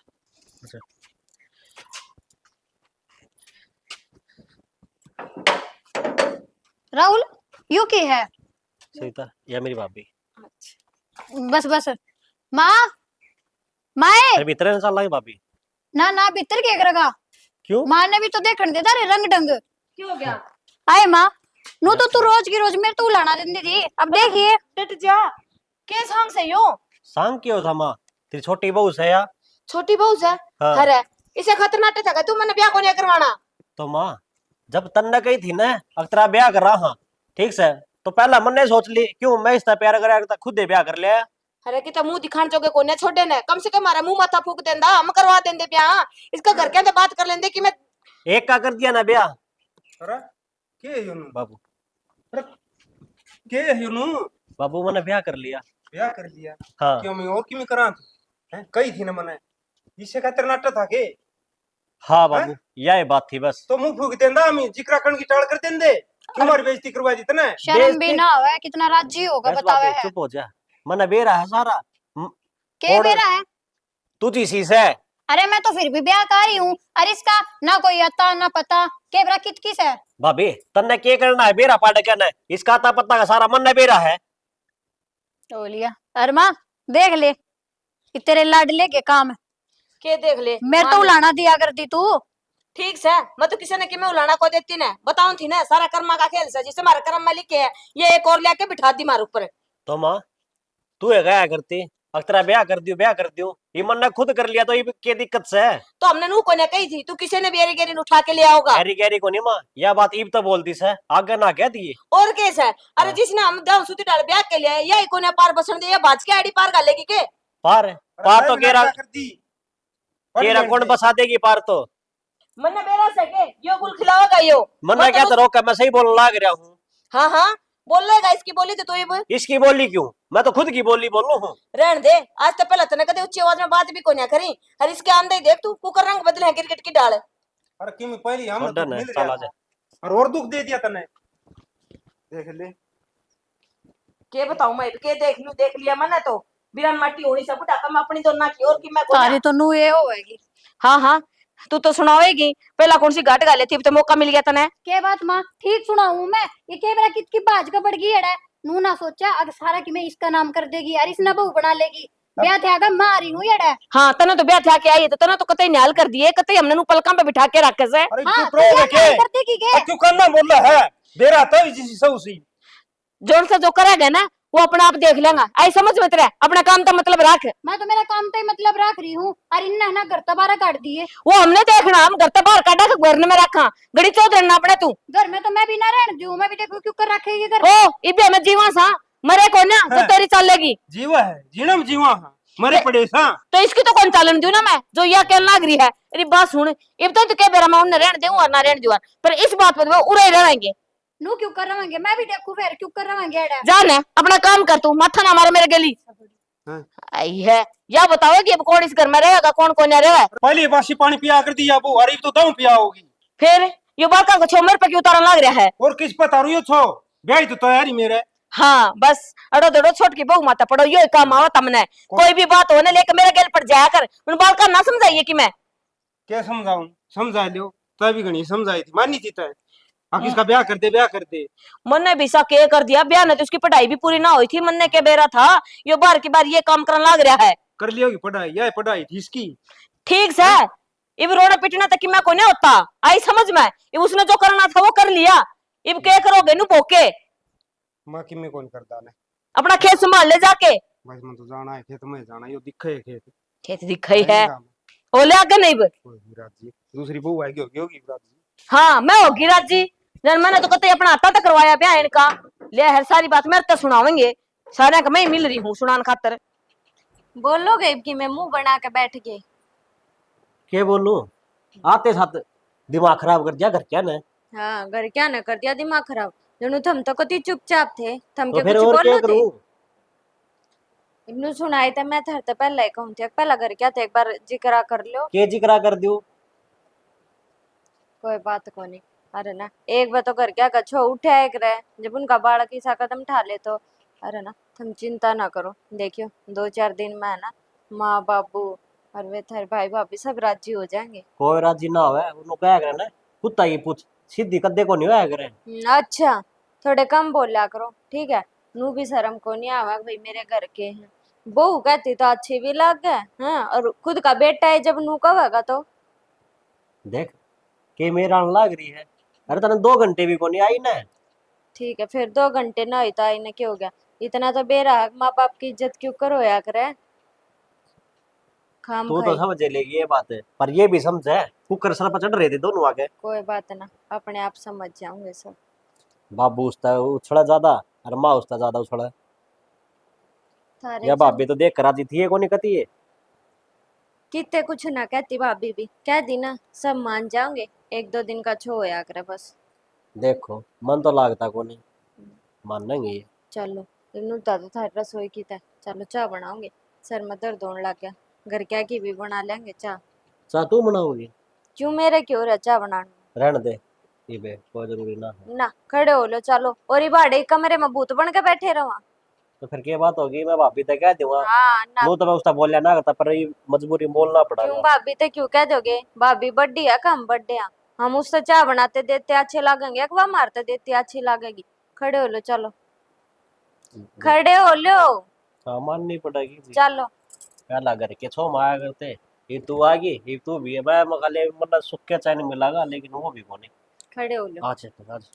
Speaker 3: राहुल यू की है
Speaker 1: सही था या मेरी भाभी
Speaker 3: बस बस माँ माए
Speaker 1: अरे भीतर है साला की भाभी
Speaker 3: ना ना भीतर के करेगा
Speaker 1: क्यों
Speaker 3: माँ ने भी तो देखने देता रे रंग ढंग
Speaker 2: क्यों हो गया
Speaker 3: आए माँ नो तो तू रोज की रोज मेरे तो उलाना देती थी अब देखिए
Speaker 2: डट जा के सांग से यो
Speaker 1: सांग क्यों था माँ तेरी छोटी बहू से या
Speaker 2: छोटी बहू से
Speaker 1: हाँ।
Speaker 2: अरे इसे खतरनाक था तू मैंने ब्याह को नहीं करवाना
Speaker 1: तो माँ जब तन्ना कही थी ना अख्तरा ब्याह कर रहा हाँ ठीक से तो पहला मन ने सोच ली क्यों मैं इसका प्यार कर खुद ही ब्याह कर लिया
Speaker 2: अरे कि मुंह दिखाने जोगे कोने छोड़े ने कम से कम हमारा मुंह माथा फूक देंदा हम करवा देंदे ब्याह इसका घर के अंदर बात कर लेंदे कि मैं
Speaker 1: एक का कर दिया ना ब्याह
Speaker 6: अरे के यूनु
Speaker 1: बाबू
Speaker 6: अरे के यूनु
Speaker 1: बाबू मैंने ब्याह कर लिया
Speaker 6: ब्याह कर लिया
Speaker 1: हाँ
Speaker 6: क्यों मैं और क्यों करा हैं कही थी ना मने इसे का नाटक था के
Speaker 1: हाँ बाबू यही बात थी बस
Speaker 6: तो मुंह फूक देंदा हम जिक्रा कण की टाल कर देंदे क्यों मारी बेइज्जती करवा दी तने
Speaker 3: शर्म भी ना आवे कितना राजी होगा
Speaker 1: बस
Speaker 3: बतावे
Speaker 1: बाबू,
Speaker 3: है
Speaker 1: चुप हो जा मैंने बेरा है सारा
Speaker 3: के
Speaker 1: और-
Speaker 3: मेरा है
Speaker 1: तुझी सी से
Speaker 3: अरे मैं तो फिर भी ब्याह कर रही हूँ अरे इसका ना कोई आता ना पता के बरा कित किस है
Speaker 1: भाभी तन्ने के करना है बेरा पाड़ करना है इसका आता पत्ता का सारा मन ने बेरा है
Speaker 3: तो लिया अरे माँ देख ले कि तेरे लाडले के काम है
Speaker 2: के देख ले
Speaker 3: मेरे तो उलाना दिया करती तू
Speaker 2: ठीक से मैं तो किसी ने कि मैं उलाना को देती ना बताऊं थी ना सारा कर्मा का खेल से जिसे हमारे कर्म में लिखे है ये एक और लेके बिठा दी मार ऊपर
Speaker 1: तो माँ तू है गया करती अख्तरा ब्याह कर दियो ये मन ने खुद कर लिया तो ये क्या दिक्कत से है
Speaker 2: तो हमने नू को ने कही थी तू किसी ने बेरी गेरी उठा के ले आओगा
Speaker 1: गहरी गहरी को नहीं माँ यह बात ईब तो बोलती से आगे ना कह दी
Speaker 2: और कैसा है अरे जिसने हम दाव सूती डाल ब्याह के लिए यही को ने पार बसन दे ये बाज के आड़ी पार गालेगी के
Speaker 1: पार पार तो केरा कौन बसा देगी पार तो
Speaker 2: मन्ने बेरा से के यो गुल खिलावेगा यो
Speaker 1: मन ने क्या तो रोका मैं सही बोलने लग रहा हूँ
Speaker 2: हाँ हाँ बोलेगा इसकी बोली तो ये
Speaker 1: इसकी बोली क्यों मैं तो खुद की बोली बोलू हूँ
Speaker 2: रहन दे आज तो पहले तने कदे ऊंची आवाज में बात भी कोन्या करी और इसके आंदे ही देख तू कुकर रंग बदले है क्रिकेट की डाल
Speaker 6: अरे क्यों पहली हम
Speaker 1: छोड़ ना,
Speaker 6: मिल
Speaker 1: चला
Speaker 6: गया
Speaker 1: जा।
Speaker 6: और दुख दे दिया तने देख ले
Speaker 2: के बताऊं मैं के देख लिया मैंने तो बिरान माटी होनी सब कुछ आता मैं अपनी तो ना की और की मैं
Speaker 3: तारी तो नू ये होएगी।
Speaker 2: हाँ हाँ तू तो सुनावेगी पहला कौन सी घाट गाले थी तो मौका मिल गया तने
Speaker 3: के बात माँ ठीक सुनाऊं मैं? ये के मेरा कितकी बाज का पड़ गई है नू ना सोचा अगर सारा की मैं इसका नाम कर देगी यार इसने बहू बना लेगी ब्याह थे अगर मारी हूँ येड़ा।
Speaker 2: हाँ तने तो ब्याह था के आई है तो तने तो कतई न्याल कर दिए कतई हमने नु पलकां पे बिठा के रखे से
Speaker 6: अरे
Speaker 3: हाँ
Speaker 6: चुप
Speaker 3: तो
Speaker 6: रहो
Speaker 3: क्या
Speaker 6: के
Speaker 3: कर देगी के?
Speaker 6: क्यों करना बोल रहा है बेरा तो इसी सब उसी
Speaker 2: जोन से जो करेगा ना वो अपना आप देख लेगा आई समझ में तेरा अपना काम का मतलब रख
Speaker 3: मैं तो मेरा काम तो ही मतलब रख रही हूँ और इन्हें ना घर तबारा काट दिए।
Speaker 2: वो हमने देखना हम घर से बाहर काटा के घर में रखा गड़ी चौध रहना अपने तू
Speaker 3: घर में तो मैं भी ना रहने दूं मैं भी देखो क्यों कर रखेगी घर में।
Speaker 2: ओ इबे हमें जीवा सा मरे को ना तो तेरी चलेगी
Speaker 6: जीवा है जीणम जीवा हाँ मरे पड़े सा
Speaker 2: तो इसकी तो कौन चालन दूं ना मैं जो यह कहने लाग रही है अरे बात सुन इब तो के बेरा मैं उन्हें रहने दूं और ना रहने दूं पर इस बात पर वो उड़े रहेंगे
Speaker 3: नू क्यों कर रवांगे मैं भी देखूं फिर क्यों कर रवांगे एड़ा।
Speaker 2: जान अपना काम कर तू माथा ना मारे मेरे गली
Speaker 6: हाँ।
Speaker 2: आई है या बताओ कि अब कौन इस घर में रहेगा कौन कौन यहाँ रहेगा
Speaker 6: पहले बासी पानी पिया कर दिया वो अरे तो दम पिया होगी
Speaker 2: फिर ये बालका को छोमर पे क्यों उतारने लग रहा है
Speaker 6: और किस पर तारू यो छो ब्याह तो तैयारी मेरे
Speaker 2: हाँ बस अड़ो दड़ो छोट की बहु माता पड़ो यो काम आवा तमने कोई भी बात होने लेके मेरे गेल पर जाया कर उन बालका ना समझाइए कि मैं
Speaker 6: क्या समझाऊं समझा लियो तभी गणी समझाई थी मानी थी तय अब इसका ब्याह कर दे
Speaker 2: मन ने भी सा के कर दिया ब्याह ने तो उसकी पढ़ाई भी पूरी ना हुई थी मन ने के बेरा था यो बार की बार ये काम करने लग रहा है
Speaker 6: कर लियोगी पढ़ाई यह पढ़ाई थी इसकी
Speaker 2: ठीक से इब रोना पिटना तक कि मैं को नहीं होता आई समझ में इब उसने जो करना था वो कर लिया इब क्या करोगे नु भोके
Speaker 6: माँ कि मैं कौन करता ने
Speaker 2: अपना खेत संभाल ले जाके
Speaker 6: बस मैं तो जाना है खेत में जाना यो दिखे है खेत
Speaker 2: खेत दिखाई है
Speaker 6: जाएगा मैं।
Speaker 2: ओ ले आगे नहीं बे
Speaker 6: ओए विराट जी दूसरी बहू आएगी होगी विराट जी
Speaker 2: हाँ मैं होगी राजी जन मैंने तो कतई अपना हाथा तक करवाया ब्याह इनका ले हर सारी बात मेरे तक सुनावेंगे सारे का मैं ही मिल रही हूँ सुनान खातर
Speaker 3: बोलोगे कि मैं मुंह बना के बैठ गई।
Speaker 1: के बोलूं आते साथ दिमाग खराब कर दिया घर क्या ने
Speaker 3: हाँ घर क्या न कर दिया दिमाग खराब जनु थम तो कति चुपचाप थे थम
Speaker 1: तो
Speaker 3: के
Speaker 1: फिर
Speaker 3: कुछ
Speaker 1: और क्या
Speaker 3: बोलो थे
Speaker 1: करूं
Speaker 3: इब्नु सुनाई था मैं थर तो पहले ही कहूं थे पहला घर क्या थे एक बार जिक्र कर लो
Speaker 1: के जिक्रा कर दियो
Speaker 3: कोई बात को नहीं। अरे ना एक बार तो घर क्या कछो उठे एक रहे जब उनका बालक ईसा कदम उठा ले तो अरे ना तुम चिंता ना करो देखियो 2-4 दिन में है ना माँ बाबू और वे थारे भाई भाभी सब राजी हो जाएंगे।
Speaker 1: कोई राजी ना होवे उनो कह करे ना कुत्ता ही पूछ सीधी कद्दे को नहीं होया करे
Speaker 3: अच्छा थोड़े कम बोला करो ठीक है नू भी शर्म को नहीं आवा भाई मेरे घर के हैं बहू कहती तो अच्छी भी लग गए हाँ और खुद का बेटा है जब नू कहेगा तो
Speaker 1: देख के मेरा लाग रही है अरे तने 2 घंटे भी को नहीं आई ना
Speaker 3: ठीक है फिर 2 घंटे ना हुई तो आई ने क्या हो गया इतना तो बेरा माँ बाप की इज्जत क्यों करो या करे खाम
Speaker 1: तू तो
Speaker 3: खाई
Speaker 1: समझ लेगी ये बात है पर ये भी समझे कुकर सर पर चढ़ रहे थे दोनों आगे
Speaker 3: कोई बात ना अपने आप समझ जाऊंगे सब
Speaker 1: बाबू उसता उछड़ा ज्यादा और माँ उसता ज्यादा उछड़ा
Speaker 3: थारे
Speaker 1: या
Speaker 3: सब-
Speaker 1: भाभी तो देख कर आती थी ये को नहीं कती है
Speaker 3: कितने कुछ ना कहती भाभी भी कह दी ना सब मान जाओगे 1-2 दिन का छो होया करे बस
Speaker 1: देखो मन तो लागता को नहीं मानेंगे ये
Speaker 3: चलो इन्नू दादा थारी रसोई की था चलो चाय बनाओगे सर में दर्द होने लग गया घर क्या की भी बना लेंगे चाय
Speaker 1: चाह तू बनाओगी
Speaker 3: क्यों मेरे क्यों रहा चाय बनाना
Speaker 1: रहने दे ये बे कोई जरूरी ना है
Speaker 3: ना खड़े हो लो चलो और ये बाड़े कमरे में भूत बन के बैठे रहो
Speaker 1: तो फिर क्या बात होगी मैं भाभी तक कह दूंगा
Speaker 3: हाँ ना
Speaker 1: वो तो मैं उसका बोलना ना करता पर ये मजबूरी बोलना
Speaker 3: क्यों
Speaker 1: पड़ेगा
Speaker 3: भाभी तो क्यों कह दोगे भाभी बड्डी है कम बड्डे हैं हम उससे चाय बनाते देते अच्छे लगेंगे अखवा मारते देते अच्छी लगेगी खड़े हो लो चलो खड़े हो लो
Speaker 1: सामान नहीं पड़ेगी भी।
Speaker 3: चलो
Speaker 1: पहला घर के छो माया करते ये तू आ गई ये तू भी है मैं मगाले मतलब सुक्के चैन मिलागा लेकिन वो भी को नहीं
Speaker 3: खड़े हो लो
Speaker 1: अच्छा तो आज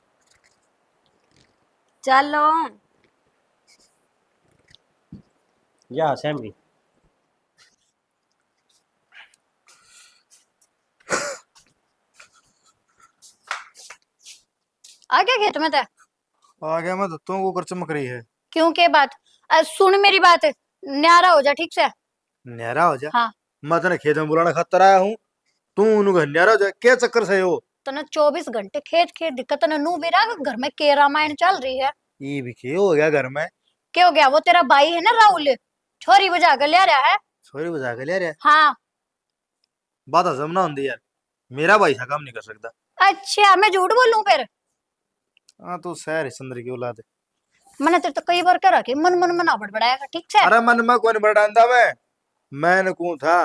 Speaker 3: चलो
Speaker 1: या सैम भी
Speaker 3: आ गया खेत में तो
Speaker 4: आ गया मैं तो तू ऊपर चमक रही है
Speaker 3: क्यों के बात सुन मेरी बात न्यारा हो जा ठीक से
Speaker 4: न्यारा हो जा
Speaker 3: हाँ।
Speaker 4: मैं तेने खेत में बुलाना खातर आया हूँ तू उन्हें न्यारा हो जा क्या चक्कर से हो
Speaker 3: तने 24 घंटे खेत खेत दिक्कत तने नू बेरा घर में के रामायण चल रही है
Speaker 4: ये भी क्या हो गया घर में
Speaker 3: क्या हो गया वो तेरा भाई है ना राहुल छोरी बजा कर ले रहा है
Speaker 4: छोरी बजा के ले रहा
Speaker 3: हाँ
Speaker 4: बात हजम ना होती यार मेरा भाई सा काम नहीं कर सकता
Speaker 3: अच्छा मैं झूठ बोलूं फिर
Speaker 4: हाँ तू शहर चंद्र की औलाद है
Speaker 7: मैंने तेरे तो कई बार कह रखी मन मन में ना बड़बड़ाएगा, ठीक से?
Speaker 4: अरे मन में कौन बढ़ाता मैंने कौन था,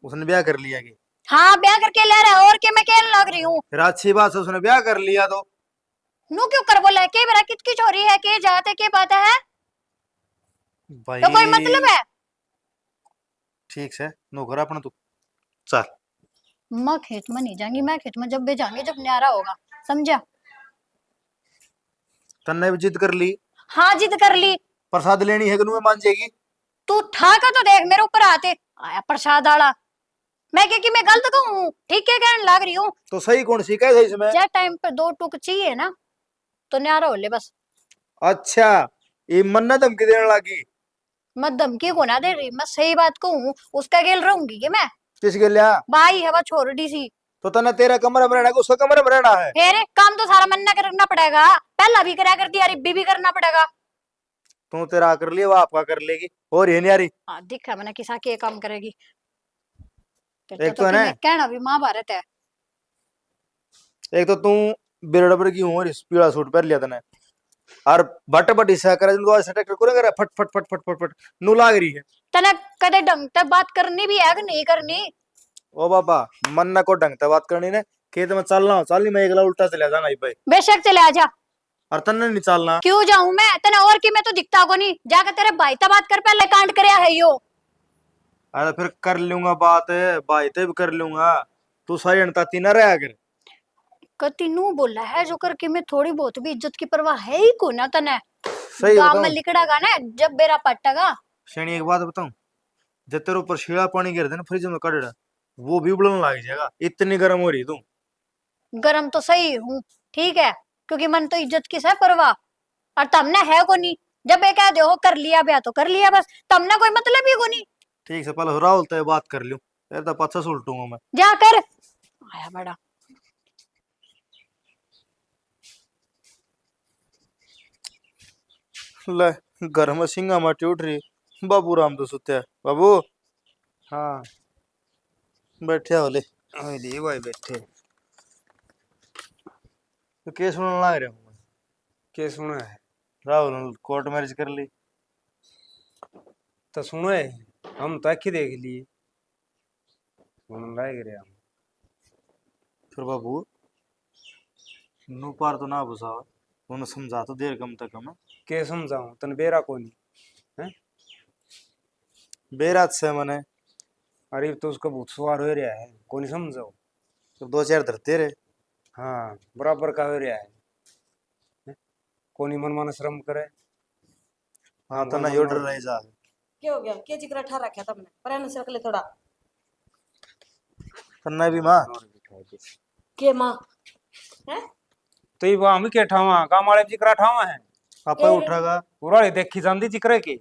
Speaker 4: उसने ब्याह कर लिया कि?
Speaker 7: हाँ ब्याह करके ले रहा है, और क्या मैं कहने लग रही हूँ?
Speaker 4: फिर अच्छी बात है, उसने ब्याह कर लिया तो
Speaker 7: नू क्यों कर बोला है? के मेरा कितकी छोरी है, के जाते के बात है?
Speaker 4: भाई
Speaker 7: तो कोई मतलब है?
Speaker 4: ठीक है नौकर अपना तू चल।
Speaker 7: मैं खेत में नहीं जाऊंगी, मैं खेत में जब भी जाऊंगी जब न्यारा होगा, समझा?
Speaker 4: तन्ने भी जिद कर ली,
Speaker 7: हाँ जिद कर ली।
Speaker 4: प्रसाद लेनी है कि मान जाएगी?
Speaker 7: तू ठाका तो देख मेरे ऊपर आते आया प्रसाद आला। मैं क्या कि मैं गलत कहूँ? ठीक है कहने लग रही हूँ।
Speaker 4: तो सही कौन सी कह इसमें?
Speaker 7: जब टाइम पे 2 टुक चाहिए ना तो न्यारा हो ले बस।
Speaker 4: अच्छा ये मन्ना धमकी देने लगी?
Speaker 7: मैं धमकी को ना दे रही, मैं सही बात कहूँ, उसका गेल रहूंगी कि मैं?
Speaker 4: किसके लिया?
Speaker 7: भाई है वो छोरडी सी।
Speaker 4: तो तन्ने तेरा कमरा में रहना है कि उसका कमरा में रहना है?
Speaker 7: फिर काम तो सारा मन्ना करना पड़ेगा, पहला भी करा करती यार, भी करना पड़ेगा।
Speaker 4: तू तेरा कर लिया वो आपका कर लेगी, और ये नहीं आ रही।
Speaker 7: हाँ दिख रहा मैंने किसा के काम करेगी।
Speaker 4: एक तो है ना,
Speaker 7: कहना भी महाभारत है।
Speaker 4: एक तो तू बिरड़बर की हूँ, पीला सूट पहन लिया तने, और बट बट हिस्सा करे जिनको ऐसा ट्रैक्टर को करे फट फट फट फट फट फट नू लाग रही है।
Speaker 7: तने कदे ढंग से बात करनी भी है कि नहीं करनी?
Speaker 4: ओ बाबा मन्ना को ढंग से बात करनी ने, खेत में चलना हो चल, मैं एकला उल्टा चले जाना भाई।
Speaker 7: बेशक चले आजा।
Speaker 4: और तन्ने नहीं चलना?
Speaker 7: क्यों जाऊं मैं? तने और की मैं तो दिखता को नहीं, जाकर तेरे भाई से बात कर, पहले कांड करया है यो।
Speaker 4: अरे फिर कर लूंगा बात, भाई ते भी कर लूंगा, तू सारी अनताती ना रहा कर।
Speaker 7: कति नू बोला है जो करके मैं थोड़ी बहुत भी इज्जत की परवाह है ही को ना तने।
Speaker 4: सही
Speaker 7: गांव
Speaker 4: बताऊं
Speaker 7: में लिकड़ागा ना जब बेरा पट्टागा।
Speaker 4: शनि एक बात बताऊं, जब तेरे ऊपर शीला पानी गिर दे ना फ्रिज में कड़ड़ा, वो भी उबलने लग जाएगा, इतनी गर्म हो रही तू।
Speaker 7: गरम तो सही हूँ, ठीक है, क्योंकि मन तो इज्जत की है परवाह, और तमने है को नहीं। जब ये कह दे हो कर लिया ब्याह तो कर लिया बस, तमने कोई मतलब ही को नहीं।
Speaker 4: ठीक है पहले राहुल ते बात कर लूं, फिर तो पाछा से उल्टूंगा मैं।
Speaker 7: जा कर आया बड़ा।
Speaker 4: ले घर में सिंगा माटी उठ रही, बाबू राम तो सुत्या है। बाबू
Speaker 6: हाँ
Speaker 4: बैठे होले,
Speaker 6: दी भाई बैठे।
Speaker 4: तो केस सुनने लग रहे हूँ।
Speaker 6: के सुना है?
Speaker 4: राहुल कोर्ट मैरिज कर ली।
Speaker 6: तो सुनो है, हम तो आखी देख लिए, सुन लाग रहे हम।
Speaker 4: फिर बाबू नू पार तो ना बुझा, उन्हें समझा तो देर कम तक हमें।
Speaker 6: के समझाऊं तन बेरा को नहीं है?
Speaker 4: बेरात से मने
Speaker 6: अरे तो उसका भूत सवार हो रहा है, को नहीं समझाओ।
Speaker 4: तो दो चार धरते रहे।
Speaker 6: हाँ बराबर का हो रहा है, कोनी मन मन श्रम करे।
Speaker 4: हाँ तो ना यो डर रह जा।
Speaker 5: क्या हो गया? क्या जिक्र ठा रखा तुमने? पर से अकले थोड़ा
Speaker 4: तन्ना भी माँ
Speaker 5: के माँ है?
Speaker 6: तो ये हम के ठावा काम वाले जिक्रा ठावा है,
Speaker 4: आपा उठागा
Speaker 6: पूरा देखी जाती जिक्रे की।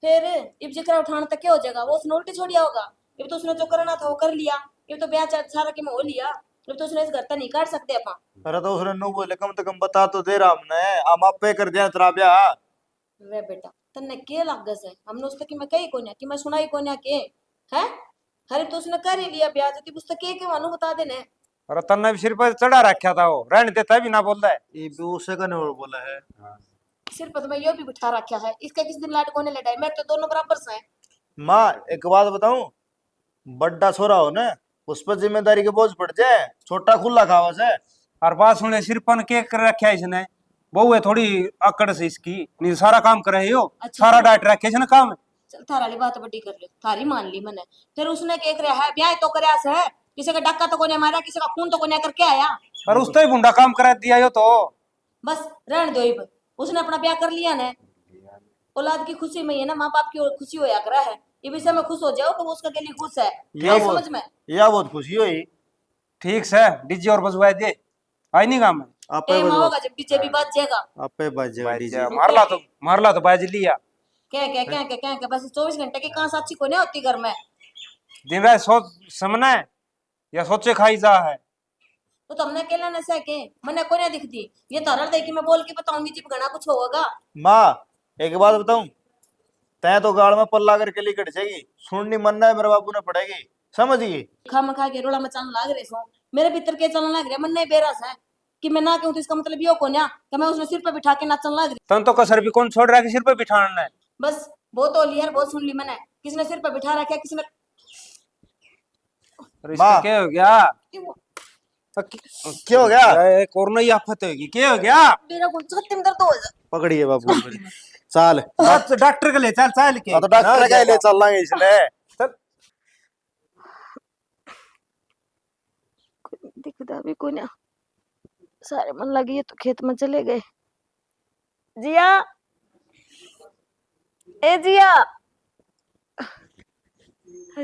Speaker 5: फिर इब जिक्र उठाना तक क्या हो जाएगा? वो उसने उल्टी छोड़िया होगा। इब तो उसने जो करना था वो कर लिया, इब तो ब्याह सारा के में हो लिया, इब तो उसने इस घर तक नहीं काट सकते अपन।
Speaker 4: अरे तो उसने नो बोले कम से कम बता तो दे रहा हमने, हम आप पे कर दिया तेरा ब्याह।
Speaker 5: वे बेटा तन्ने के लागस है, हमने उससे कि मैं कही कोन्या कि मैं सुनाई कोन्या के है? हरे तो उसने कर ही लिया ब्याह, तो उससे के मानू बता देने।
Speaker 6: और तन्ने भी सिर पर चढ़ा रखा था, वो रहने देता भी ना बोलता है।
Speaker 4: ये भी उसे का नहीं बोला है।
Speaker 5: सिर पर तो मैं यो भी बिठा रखा है, इसका किस दिन लाट कोने लड़ाई, मैं तो दोनों बराबर से हैं।
Speaker 4: माँ एक बात बताऊं, बड्डा छोरा हो ना उस पर जिम्मेदारी के बोझ पड़ जाए, छोटा खुला खावा से।
Speaker 6: और बात सुने सिरपन के कर रखा है इसने, बहू है थोड़ी अकड़ से इसकी, नहीं सारा काम करे यो।
Speaker 5: अच्छा।
Speaker 6: सारा डाइट रखे इसने काम।
Speaker 5: चल थारा वाली बात बड़ी कर ले, थारी मान ली मैंने। फिर उसने केक रहा है ब्याह तो करया से है, किसी का डक्का तो कोने मारा, किसी का खून तो कोने करके आया।
Speaker 6: और उस तो ही बुंडा काम करा दिया यो तो।
Speaker 5: बस रहने दो, इब उसने अपना ब्याह कर लिया ने, औलाद की खुशी में ही है ना, माँ बाप की खुशी होया करा है। ये भी समय खुश हो जाओ कि वो उसका के लिए खुश है,
Speaker 4: या
Speaker 5: समझ में?
Speaker 4: बहुत खुशी हुई।
Speaker 6: ठीक से डीजे और बजवाए दे, आई नहीं काम में।
Speaker 4: आपे
Speaker 5: ए माँ होगा जब डीजे भी बाज जाएगा।
Speaker 4: आपे बजेगा डीजे।
Speaker 6: मारला तो बाज लिया।
Speaker 5: क्या बस 24 घंटे की कहाँ साक्षी कोने होती घर में।
Speaker 6: दिन रात सोच समझना है या सोचे खाई जा है।
Speaker 5: तो तुमने अकेला नशा के मने कोने दिखती, ये तारा देखी मैं बोल के बताऊंगी जब घना कुछ होगा।
Speaker 4: माँ एक बात बताऊं, तै तो गाड़ में पल्ला करके लिकट जाएगी, सुननी मनना है मेरे बाबू ने पड़ेगी, समझ गई?
Speaker 5: खा मखा के रोड़ा मचाने लाग रहे सो, मेरे भीतर के चलने लग रहा मन नहीं बेरस है।
Speaker 2: कि मैं ना कहूँ तो इसका मतलब यो को ना कि मैं उसने सिर पे बिठा के नाचन लग रही।
Speaker 6: तन तो कसर भी कौन छोड़ रहा है कि सिर पे बिठाना है।
Speaker 2: बस बहुत होली यार, बहुत सुन ली मैंने, किसने सिर पे बिठा रखा है, किसने
Speaker 6: और इसका क्या हो गया?
Speaker 4: क्या हो गया?
Speaker 6: ये कोरोना ही आफत होगी, क्या हो गया?
Speaker 2: मेरा को छाती में दर्द हो जा।
Speaker 4: पकड़िए बाबू, चल
Speaker 6: तो डॉक्टर के ले चल चल के।
Speaker 4: हाँ, तो डॉक्टर के लिए चल लांगे इसने।
Speaker 2: दिखता भी कोई ना, सारे मन लगी है तो खेत में चले गए। जिया, ए जिया,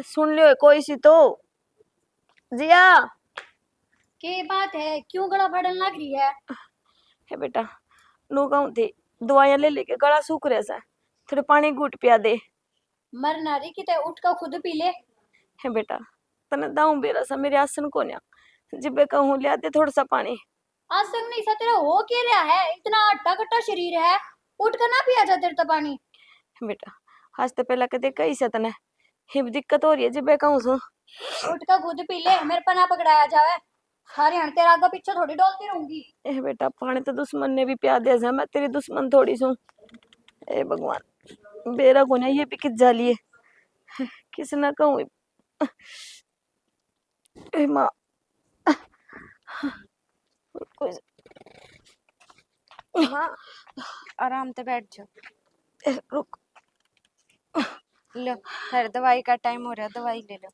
Speaker 2: सुन लियो कोई सी तो। जिया,
Speaker 7: के बात है, क्यों गला फड़न लग रही है?
Speaker 2: है बेटा, नो कहूं थी दवाइयां ले लेके गला सूख रहा सा, थोड़े पानी घूट पिया दे।
Speaker 7: मर नारी की ते उठ का खुद पी ले।
Speaker 2: है बेटा, तने दाऊं बेरा सा मेरे आसन को न्या, जिबे कहूं ले आते थोड़ा सा पानी।
Speaker 7: आज तक नहीं सा तेरा हो क्या रहा है? इतना अट्टा कट्टा शरीर है, उठ कर ना पिया जा तेरे तो पानी।
Speaker 2: बेटा, आज तो पहला कदे कही से तने हिब दिक्कत हो रही है, जिबे कहूं सो
Speaker 7: उठ का खुद पी ले, मेरे पना पकड़ाया जावे। सारी हण तेरा आगे पीछे थोड़ी डोलती रहूंगी।
Speaker 2: ए बेटा, पानी तो दुश्मन ने भी पिया दे, मैं तेरी दुश्मन थोड़ी सू। ए भगवान, बेरा को ना ये भी किस जाली है, किस ना कहूं। ए माँ, कोई
Speaker 3: माँ आराम से बैठ जाओ।
Speaker 2: रुक,
Speaker 3: लो फिर दवाई का टाइम हो रहा है, दवाई ले लो।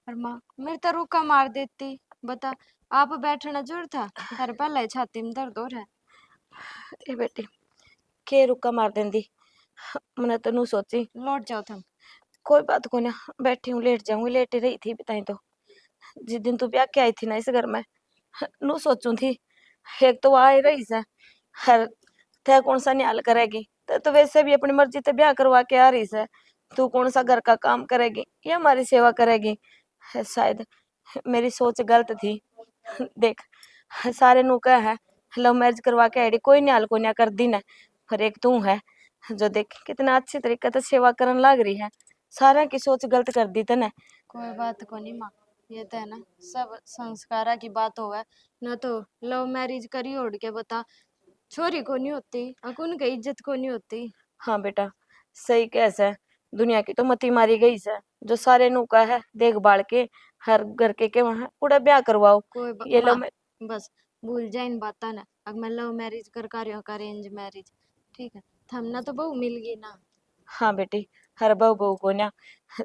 Speaker 3: और माँ मेरे तो रुका मार देती, बता आप बैठना जोर था, फिर पहले ही छाती में दर्द हो रहा है।
Speaker 2: ए बेटी, के रुका मार देंदी, मैंने तो नू सोची।
Speaker 3: लौट जाओ तुम।
Speaker 2: कोई बात को ना, बैठी हूँ, लेट जाऊंगी, लेट ही रही थी बताई तो। जिस दिन तू ब्याह के आई थी ना इस घर में, नू सोचूं थी एक तो आ ही रही से, हर थे कौन सा न्याल करेगी, तो वैसे भी अपनी मर्जी से ब्याह करवा के आ रही से, तू कौन सा घर का काम करेगी या हमारी सेवा करेगी। शायद मेरी सोच गलत थी। देख, सारे नू कह है लव मैरिज करवा के आईडी, कोई न्याल को न्या कर दी ना, पर एक तू है जो देख कितना अच्छे तरीके से सेवा करन लग रही है। सारा की सोच गलत कर दी तने।
Speaker 3: कोई बात को नहीं माँ, ये तो है ना सब संस्कारा की बात हो है ना, तो लव मैरिज करी उड़ के बता छोरी को नहीं होती, अकुन की इज्जत को नहीं होती।
Speaker 2: हाँ बेटा, सही कैसे, दुनिया की तो मती मारी गई से, जो सारे नू का है देख भाल के हर घर के वहां पूरा ब्याह करवाओ। ये लव
Speaker 3: माँ, बस भूल जा इन बाता ना। अब मैं लव मैरिज कर रही हूँ का अरेंज मैरिज, ठीक है, थमना तो बहू मिल गई ना।
Speaker 2: हाँ बेटी, हर बहू बहू को ना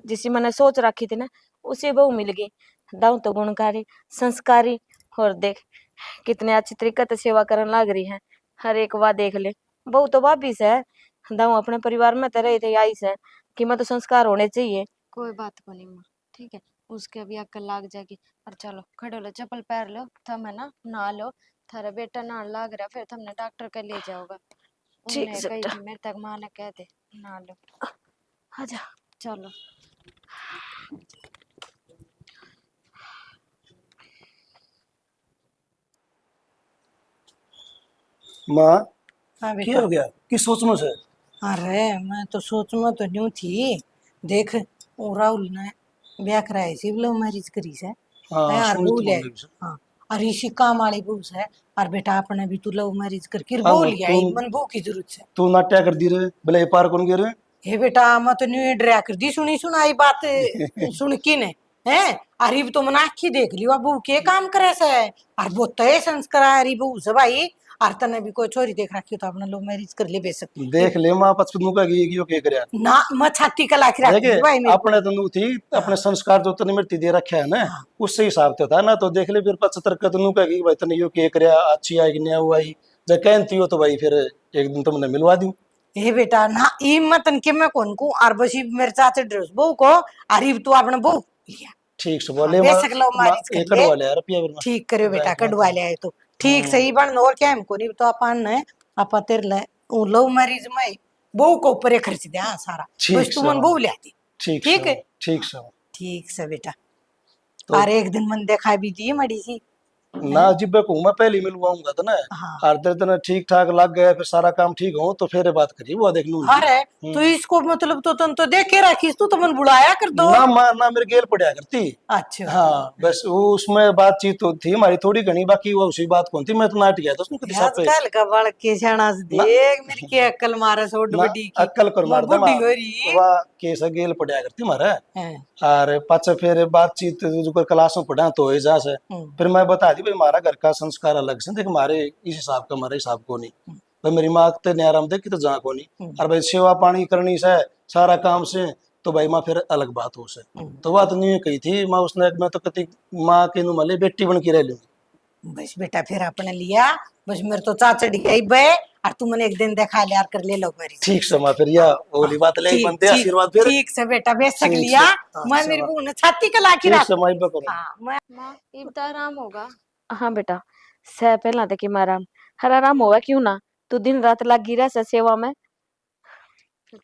Speaker 2: जिसी मैंने सोच रखी थी ना उसी बहू मिल गई। दाऊ तो गुणकारी संस्कारी, और देख कितने अच्छे तरीके से सेवा करने लग रही है। हर एक बात देख ले, बहू तो भाभी से है, दाऊ अपने परिवार में तो रही थे आई से कि मैं तो संस्कार होने चाहिए।
Speaker 3: कोई बात को नहीं माँ, ठीक है, उसके अभी अक्ल लाग जाएगी। और चलो खड़े लो, चप्पल पैर लो, थम है ना नहा लो, थारा बेटा नहा लाग रहा, फिर तुमने डॉक्टर का ले जाओगा।
Speaker 2: ठीक
Speaker 3: उन्हें
Speaker 2: से
Speaker 3: कही
Speaker 2: बेटा।
Speaker 3: थी मेरे तक माँ ने कह दे नहा लो।
Speaker 2: आजा।
Speaker 3: चलो
Speaker 4: माँ
Speaker 5: हाँ
Speaker 4: क्या
Speaker 5: बेटा।
Speaker 4: हो गया, किस सोच में से?
Speaker 5: अरे मैं तो सोच में तो न्यू थी, देख वो राहुल ने ब्याह कराया सी, लव मैरिज करी से।
Speaker 4: हाँ,
Speaker 5: यार
Speaker 4: सुनी तो
Speaker 5: बोल है,
Speaker 4: बोल रही
Speaker 5: हाँ, और इसी काम वाली बहू से। और बेटा अपने भी तू लव मैरिज करके
Speaker 4: हाँ,
Speaker 5: बोल गया,
Speaker 4: तू-
Speaker 5: मन बहू की जरूरत है।
Speaker 4: तू नाट्या कर दी रे, भले पार कौन गिर?
Speaker 5: हे बेटा मैं तो न्यू डरा कर दी, सुनी सुनाई बात सुन की ने है। अरे तो मना आखी देख लियो बहू के काम करे से, और वो तय संस्कार अरे बहू से भाई। और तने भी कोई छोरी देख रखी हो तो अपना लव मैरिज कर ले बेशक।
Speaker 4: देख ले माँ पचपन का की यो के करया
Speaker 5: ना मैं छाती का लाख रख
Speaker 4: देखे,
Speaker 5: भाई मेरे को।
Speaker 4: अपने तनु थी अपने संस्कार जो तने मृत्यु दे रखे है ना, उससे हिसाब से था ना। तो देख ले फिर 75 का तनु का की भाई तने यो के करया, अच्छी आई कि नहीं हुआ आई, जब कहती हो तो भाई फिर एक दिन तुमने मिलवा दूं।
Speaker 5: हे बेटा ना ई मतन के मैं कौन को, और बसी मेरे चाचे ड्रेस बहू को, अरे तू अपना बहू लिया।
Speaker 4: ठीक से बोले
Speaker 5: हाँ, बेशक लव मैरिज कर ले।
Speaker 4: वाले रुपया फिर
Speaker 5: ठीक करो बेटा, कढ़वा ले आए तो ठीक सही बन। और क्या हमको नहीं तो अपन ने आपा तेरे ले लव मैरिज में बहू को ऊपर खर्च दे, हाँ सारा
Speaker 4: ठीक
Speaker 5: बस तू मन
Speaker 4: से।
Speaker 5: बहू ले आती।
Speaker 4: ठीक
Speaker 5: ठीक
Speaker 4: से,
Speaker 5: है?
Speaker 4: ठीक से।
Speaker 5: ठीक से बेटा।
Speaker 4: तो-
Speaker 5: और एक दिन मन देखा भी दी मड़ी सी,
Speaker 4: ना जिब को मैं पहली मिलवाऊंगा तो ना
Speaker 5: हाँ।
Speaker 4: हर दिन ठीक ठाक लग गया फिर सारा काम ठीक हो तो फिर बात करिए वो देख लूं
Speaker 5: अरे तो इसको मतलब तो तन तो देखे रखीस तू तो मन बुलाया कर दो।
Speaker 4: ना मां ना मेरे गेल पड़ा करती।
Speaker 5: अच्छा
Speaker 4: हाँ बस वो उसमें बातचीत तो थी हमारी थोड़ी घनी बाकी वो उसी बात कौन थी मैं तो नाट गया था उसमें किसी पे
Speaker 5: आजकल का बालक के शाना से देख मेरी की अक्ल मारे सोड
Speaker 4: ना
Speaker 5: बड़ी की
Speaker 4: अक्कल कर मार दे
Speaker 5: बुढ़ी हो रही
Speaker 4: वा कैसा गेल पड़ा करती मारे
Speaker 5: है।
Speaker 4: और पाछे फिर बातचीत जो कोई क्लास में पढ़ा तो हो जा से फिर मैं बता दी भाई हमारा घर का संस्कार अलग से देख हमारे इस हिसाब का हमारे हिसाब को नहीं भाई मेरी माँ तो नहीं आराम देख तो जा को नहीं और भाई सेवा पानी करनी से सारा काम से तो भाई माँ फिर अलग बात हो से तो बात नहीं कही थी माँ उसने मैं तो कति माँ के नु मले बेटी बन के रह लूंगी।
Speaker 5: बस बेटा फिर अपने लिया बस मेरे तो चाचा डी गई बे और तू मैंने एक दिन देखा लिया कर ले लो मेरी
Speaker 4: ठीक से माँ फिर या बोली बात ले बनते आशीर्वाद फिर
Speaker 5: ठीक से बेटा बेशक
Speaker 4: ठीक से,
Speaker 5: लिया
Speaker 4: हाँ,
Speaker 5: मैं मेरी बहू ने छाती का लाठी
Speaker 4: ठीक
Speaker 5: रख
Speaker 4: से माँ इब्बा करो।
Speaker 5: हाँ मैं
Speaker 3: माँ इब तो आराम होगा।
Speaker 2: हाँ बेटा सह पहला तक कि आराम हर आराम होगा क्यों ना तू दिन रात लगी रह सेवा में।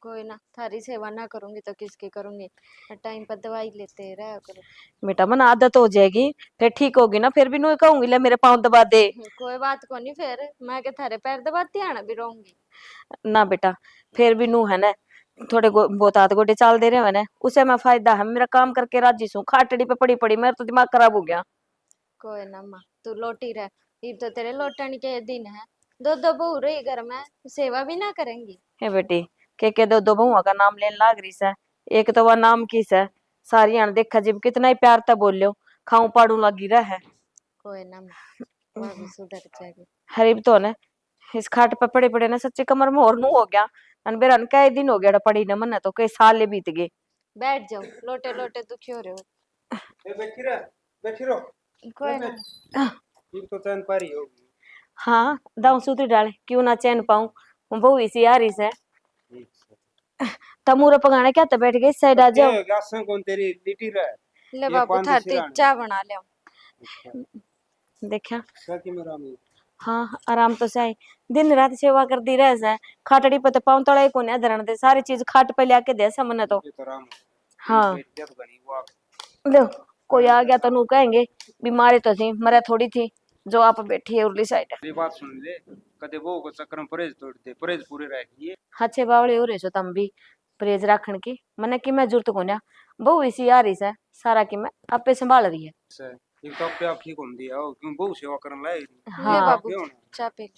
Speaker 3: कोई ना थारी सेवा ना करूंगी तो किसकी करूंगी। टाइम पर दवाई लेते रहा करो।
Speaker 2: बेटा मन आदत हो जाएगी फिर ठीक होगी ना फिर भी नहीं कहूंगी ले मेरे पाँव दबा दे।
Speaker 3: कोई बात को नहीं फिर मैं के थारे पैर दबाती आना भी रहूंगी।
Speaker 2: ना बेटा फिर भी नू है ना थोड़े बहुत हाथ गोटे चाल दे रहे हैं ना उसे मैं फायदा है मेरा काम करके राजी सू खाटड़ी पे पड़ी पड़ी मेरा तो दिमाग खराब हो गया।
Speaker 3: कोई ना माँ तू लोटी रह। इब तो तेरे लौटने के दिन है। दो दो बहू रही घर में सेवा भी ना करेंगी।
Speaker 2: हे बेटी के दो बहुआ का नाम लेने लाग रही है एक तो वह नाम किस है सारी आन देखा जिब कितना ही प्यार था बोलियो खाऊं पाड़ू लगी रहा है।
Speaker 3: कोई ना माँ वो भी सुधर जाएगी।
Speaker 2: हरीब तो ने इस खाट पे पड़े पड़े ना सच्ची कमर में और नू हो गया बेरा कई दिन हो गया पड़ी न मन तो कई साल बीत गए।
Speaker 3: बैठ जाओ लोटे लोटे दुखी हो रहे हो।
Speaker 6: बैठी रहो
Speaker 3: कोई ना
Speaker 6: इब तो चैन पारी होगी।
Speaker 2: हाँ दाऊ सूत्री डाले क्यों ना चैन पाऊं बहु इसी आ रही से तमूरा पकाने क्या तो बैठ गई साइड आ जाओ।
Speaker 6: गासन कौन तेरी लिटी रहा
Speaker 3: ले
Speaker 6: ये
Speaker 3: बाबू
Speaker 6: पान
Speaker 3: थारती
Speaker 6: सिराने।
Speaker 3: चाय बना ले।
Speaker 2: देखा
Speaker 6: क्या कि मेरा में
Speaker 2: हाँ आराम तो सही दिन रात सेवा कर दी रहे से खाटड़ी पे तो पाँव तड़ाई को नहीं धरण दे सारी चीज खाट पे लेके दे समने तो।
Speaker 6: ये तो राम
Speaker 2: हाँ
Speaker 6: बैठ गया तो घनी वो आप
Speaker 2: देखो कोई आ गया तो नू कहेंगे बीमारी तो थी मरे थोड़ी थी जो आप बैठी है उर्ली साइड।
Speaker 6: ये बात सुन ले कदे वो को चक्कर में परहेज तोड़ दे परहेज पूरे रखिए।
Speaker 2: अच्छे बावले हो रहे सो तम भी परहेज रखन की मने की मैं जरूरत को ना बहु इसी आ रही से सारा की मैं आपे संभाल रही है।
Speaker 6: से एक तो पे आप ठीक होंदी है क्यों बहु सेवा करन लाए।
Speaker 3: ले
Speaker 2: हाँ
Speaker 3: बाबू चाय पी।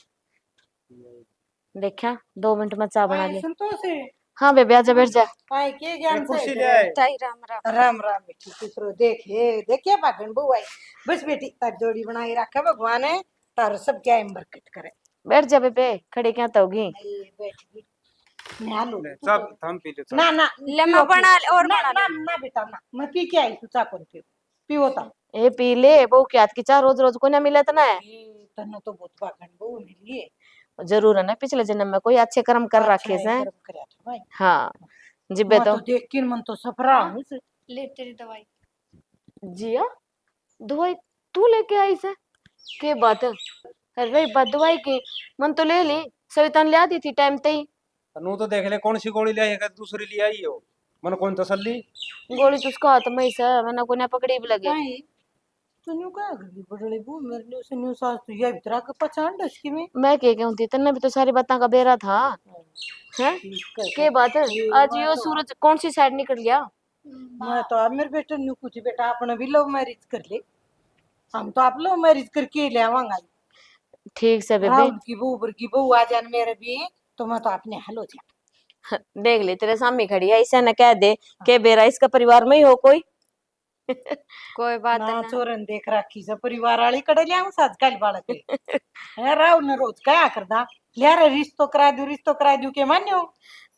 Speaker 2: देखा 2 मिनट में चाय बना ले।
Speaker 5: संतोष है
Speaker 2: हाँ बेबे आजा बैठ जा।
Speaker 5: आए के ज्ञान
Speaker 6: कुर्सी
Speaker 5: से
Speaker 6: ले आए।
Speaker 3: ताई राम राम।
Speaker 5: राम राम बेटी दूसरो देखे देखिए पागन बहू आई बस बेटी तार जोड़ी बनाई रखा भगवान है तार सब क्या बरकत करे।
Speaker 2: बैठ जा बेबे खड़ी क्या तो होगी।
Speaker 5: बैठ नहा लो
Speaker 6: सब थम पी ले सब।
Speaker 5: ना ना
Speaker 3: ले मैं बना ले और
Speaker 5: ना
Speaker 3: बना
Speaker 5: ना
Speaker 3: ले।
Speaker 5: ना बेटा ना मैं पी के आई तू चा कौन पियो पियो ता
Speaker 2: ए पी ले बहु की हाथ की चाह रोज रोज को ना मिले तो ना
Speaker 5: तन्नो तो बहुत पागन बहू मिली है
Speaker 2: जरूर है ना पिछले जन्म में कोई अच्छे कर्म कर रखे से।
Speaker 5: कर्म करया था भाई
Speaker 2: हाँ जिबे
Speaker 5: मैं
Speaker 2: तो
Speaker 5: तो देख के मन तो सफरा हूं से
Speaker 3: ले तेरी दवाई।
Speaker 2: जिया दवाई तू लेके आई से के बात अरे भाई बात दवाई की मन तो ले ली सविता ने ले दी थी टाइम ते ही।
Speaker 6: नू तो देख ले कौन सी गोली ले आई है दूसरी ले आई हो मन कौन तसल्ली।
Speaker 2: गोली तो उसका हाथ में ही से मैंने को ना पकड़ी भी लगे।
Speaker 5: भाई तन्नो का गली बड़ले बहू मेरे लिए से न्यू सास तू ये भीतरा का पहचान डस की में
Speaker 2: मैं के कहूँ थी तन्ने भी तो सारी बातें का बेरा था हैं के बात आज यो सूरज कौन सी साइड निकल गया।
Speaker 5: मैं तो अब मेरे बेटे न्यू कुछ बेटा अपने भी लव मैरिज कर ले हम तो आप लव मैरिज करके ले आवांगा
Speaker 2: ठीक से बेबे
Speaker 5: राहुल की बहू बर की बहू आ जान मेरे भी तो मैं तो अपने हल हो जा
Speaker 2: देख ले तेरे सामने खड़ी है ऐसा न कह दे के बेरा इसका परिवार में ही हो कोई।
Speaker 3: कोई बात
Speaker 5: ना
Speaker 3: ना।
Speaker 5: चोरन देख राखी से परिवार वाली कड़े ले आऊं साज काल बालक है राहुल ने रोज क्या करदा ले रे रिश्तो करा दूं के मान्यो।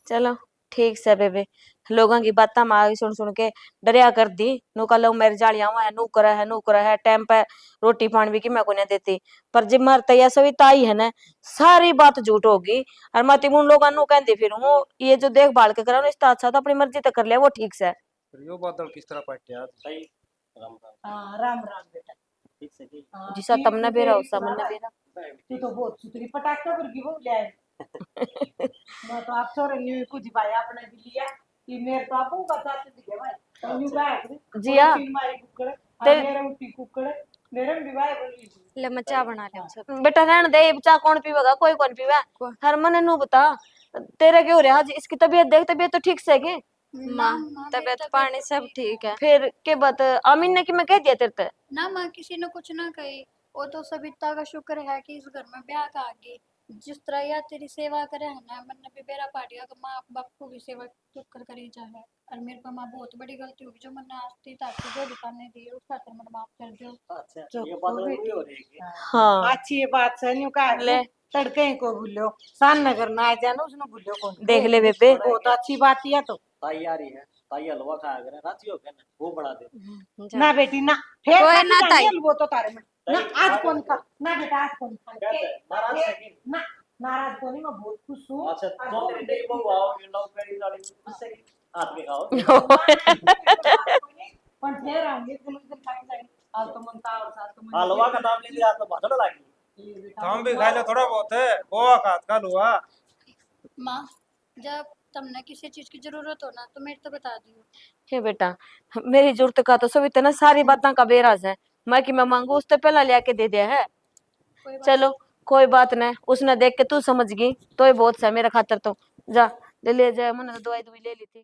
Speaker 2: चलो ठीक से बेबे लोगों की बातें माँ सुन सुन के डरिया कर दी नू का लो मेरे जालिया हुआ है नू करा है टाइम पे रोटी पानी भी की मैं को नहीं देती पर जब मर तैया सविता आई है ना सारी बात झूठ होगी और मैं तिमुन लोग नु कहती फिर हूँ ये जो देखभाल के करा इसका अच्छा तो अपनी मर्जी तक कर लिया वो ठीक से।
Speaker 6: फिर यो बादल किस तरह पट्टिया
Speaker 1: सही राम राम
Speaker 5: हां राम राम बेटा
Speaker 1: ठीक से की
Speaker 5: हाँ,
Speaker 2: जिसा
Speaker 5: ठीक
Speaker 2: तमने
Speaker 5: है,
Speaker 2: बेरा
Speaker 5: तेरी
Speaker 2: उसा मन्ने
Speaker 5: बात।
Speaker 2: बेरा।
Speaker 5: तू तो बहुत सुतरी पटाखा पर की वो ले आए मैं तो आप छोरे न्यू कुछ भाई आपने भी लिया कि मेरे तो आपको बता दिए भाई न्यू का
Speaker 2: जिया
Speaker 5: मारी कुकड़
Speaker 2: ते-
Speaker 5: मेरे उठी कुकड़ मैडम भी भाई बोली
Speaker 3: ले मैं चाय बना ले सब।
Speaker 2: बेटा रहने दे, ये चाह कौन पीवेगा, कोई कौन पीवे। हर मन नु बता तेरा क्यों हो रहा आज, इसकी तबीयत देख, तबीयत तो ठीक से है के?
Speaker 3: माँ तबीयत पानी सब ठीक है।
Speaker 2: फिर के बात आमीन ने कि मैं कह दिया तेरे ते?
Speaker 7: ना माँ किसी ने कुछ ना कही, वो तो सविता का शुक्र है कि इस घर में ब्याह का आ गई। जिस तरह यार तेरी सेवा करे है ना, मैंने भी बेरा पाटिया का माँ बाप को भी सेवा कर करी जाए। और मेरे पर माँ बहुत बड़ी गलती होगी जो मैंने आज तक ताकि जो दुकान नहीं दी, उस खातिर मैंने माफ कर दो।
Speaker 1: अच्छा ये बात नहीं हो रही है।
Speaker 2: हाँ
Speaker 5: अच्छी बात है न्यू का
Speaker 2: ले
Speaker 5: तड़के को भूलो सान नगर ना आ जाना उसने भूलो कौन
Speaker 2: देख ले बेबे,
Speaker 5: बहुत अच्छी बात है तो
Speaker 1: ताई आ रही है, ताई हलवा खाया करे, राजी हो गया ना, वो बना दे।
Speaker 5: ना बेटी ना फिर
Speaker 3: कोई
Speaker 5: खाती
Speaker 3: ना
Speaker 5: जाएंगे,
Speaker 3: ताई।
Speaker 5: वो तो तारे में ना आज कौन खा ना बेटा आज कौन खा
Speaker 1: क्या है? नाराज है कि?
Speaker 5: ना नाराज को नहीं मैं बहुत खुश हूँ
Speaker 1: अच्छा जो तेरी नहीं वो आओ ये लोग करी वाली उससे हाथ में खाओ।
Speaker 5: पर फिर आएंगे तुम दिन खाती जाएंगे आज तो मनता और साथ तो मन
Speaker 1: हलवा का नाम ले लिया तो भाषण लगी।
Speaker 6: हम भी खा ले थोड़ा बहुत है, गोवा का हाथ का हुआ।
Speaker 7: माँ जब तुमने किसी चीज की जरूरत हो ना तो मेरे तो बता दियो।
Speaker 2: हे बेटा मेरी जरूरत का तो सब इतना सारी बातें का बेराज है, मैं कि मैं मांगू उससे पहला लिया के दे दिया है।
Speaker 7: कोई बात
Speaker 2: चलो कोई बात नहीं, उसने देख के तू समझ गई तो ही बहुत सा मेरा खातर। तो जा ले ले जाए, मैंने तो दवाई ले ली थी।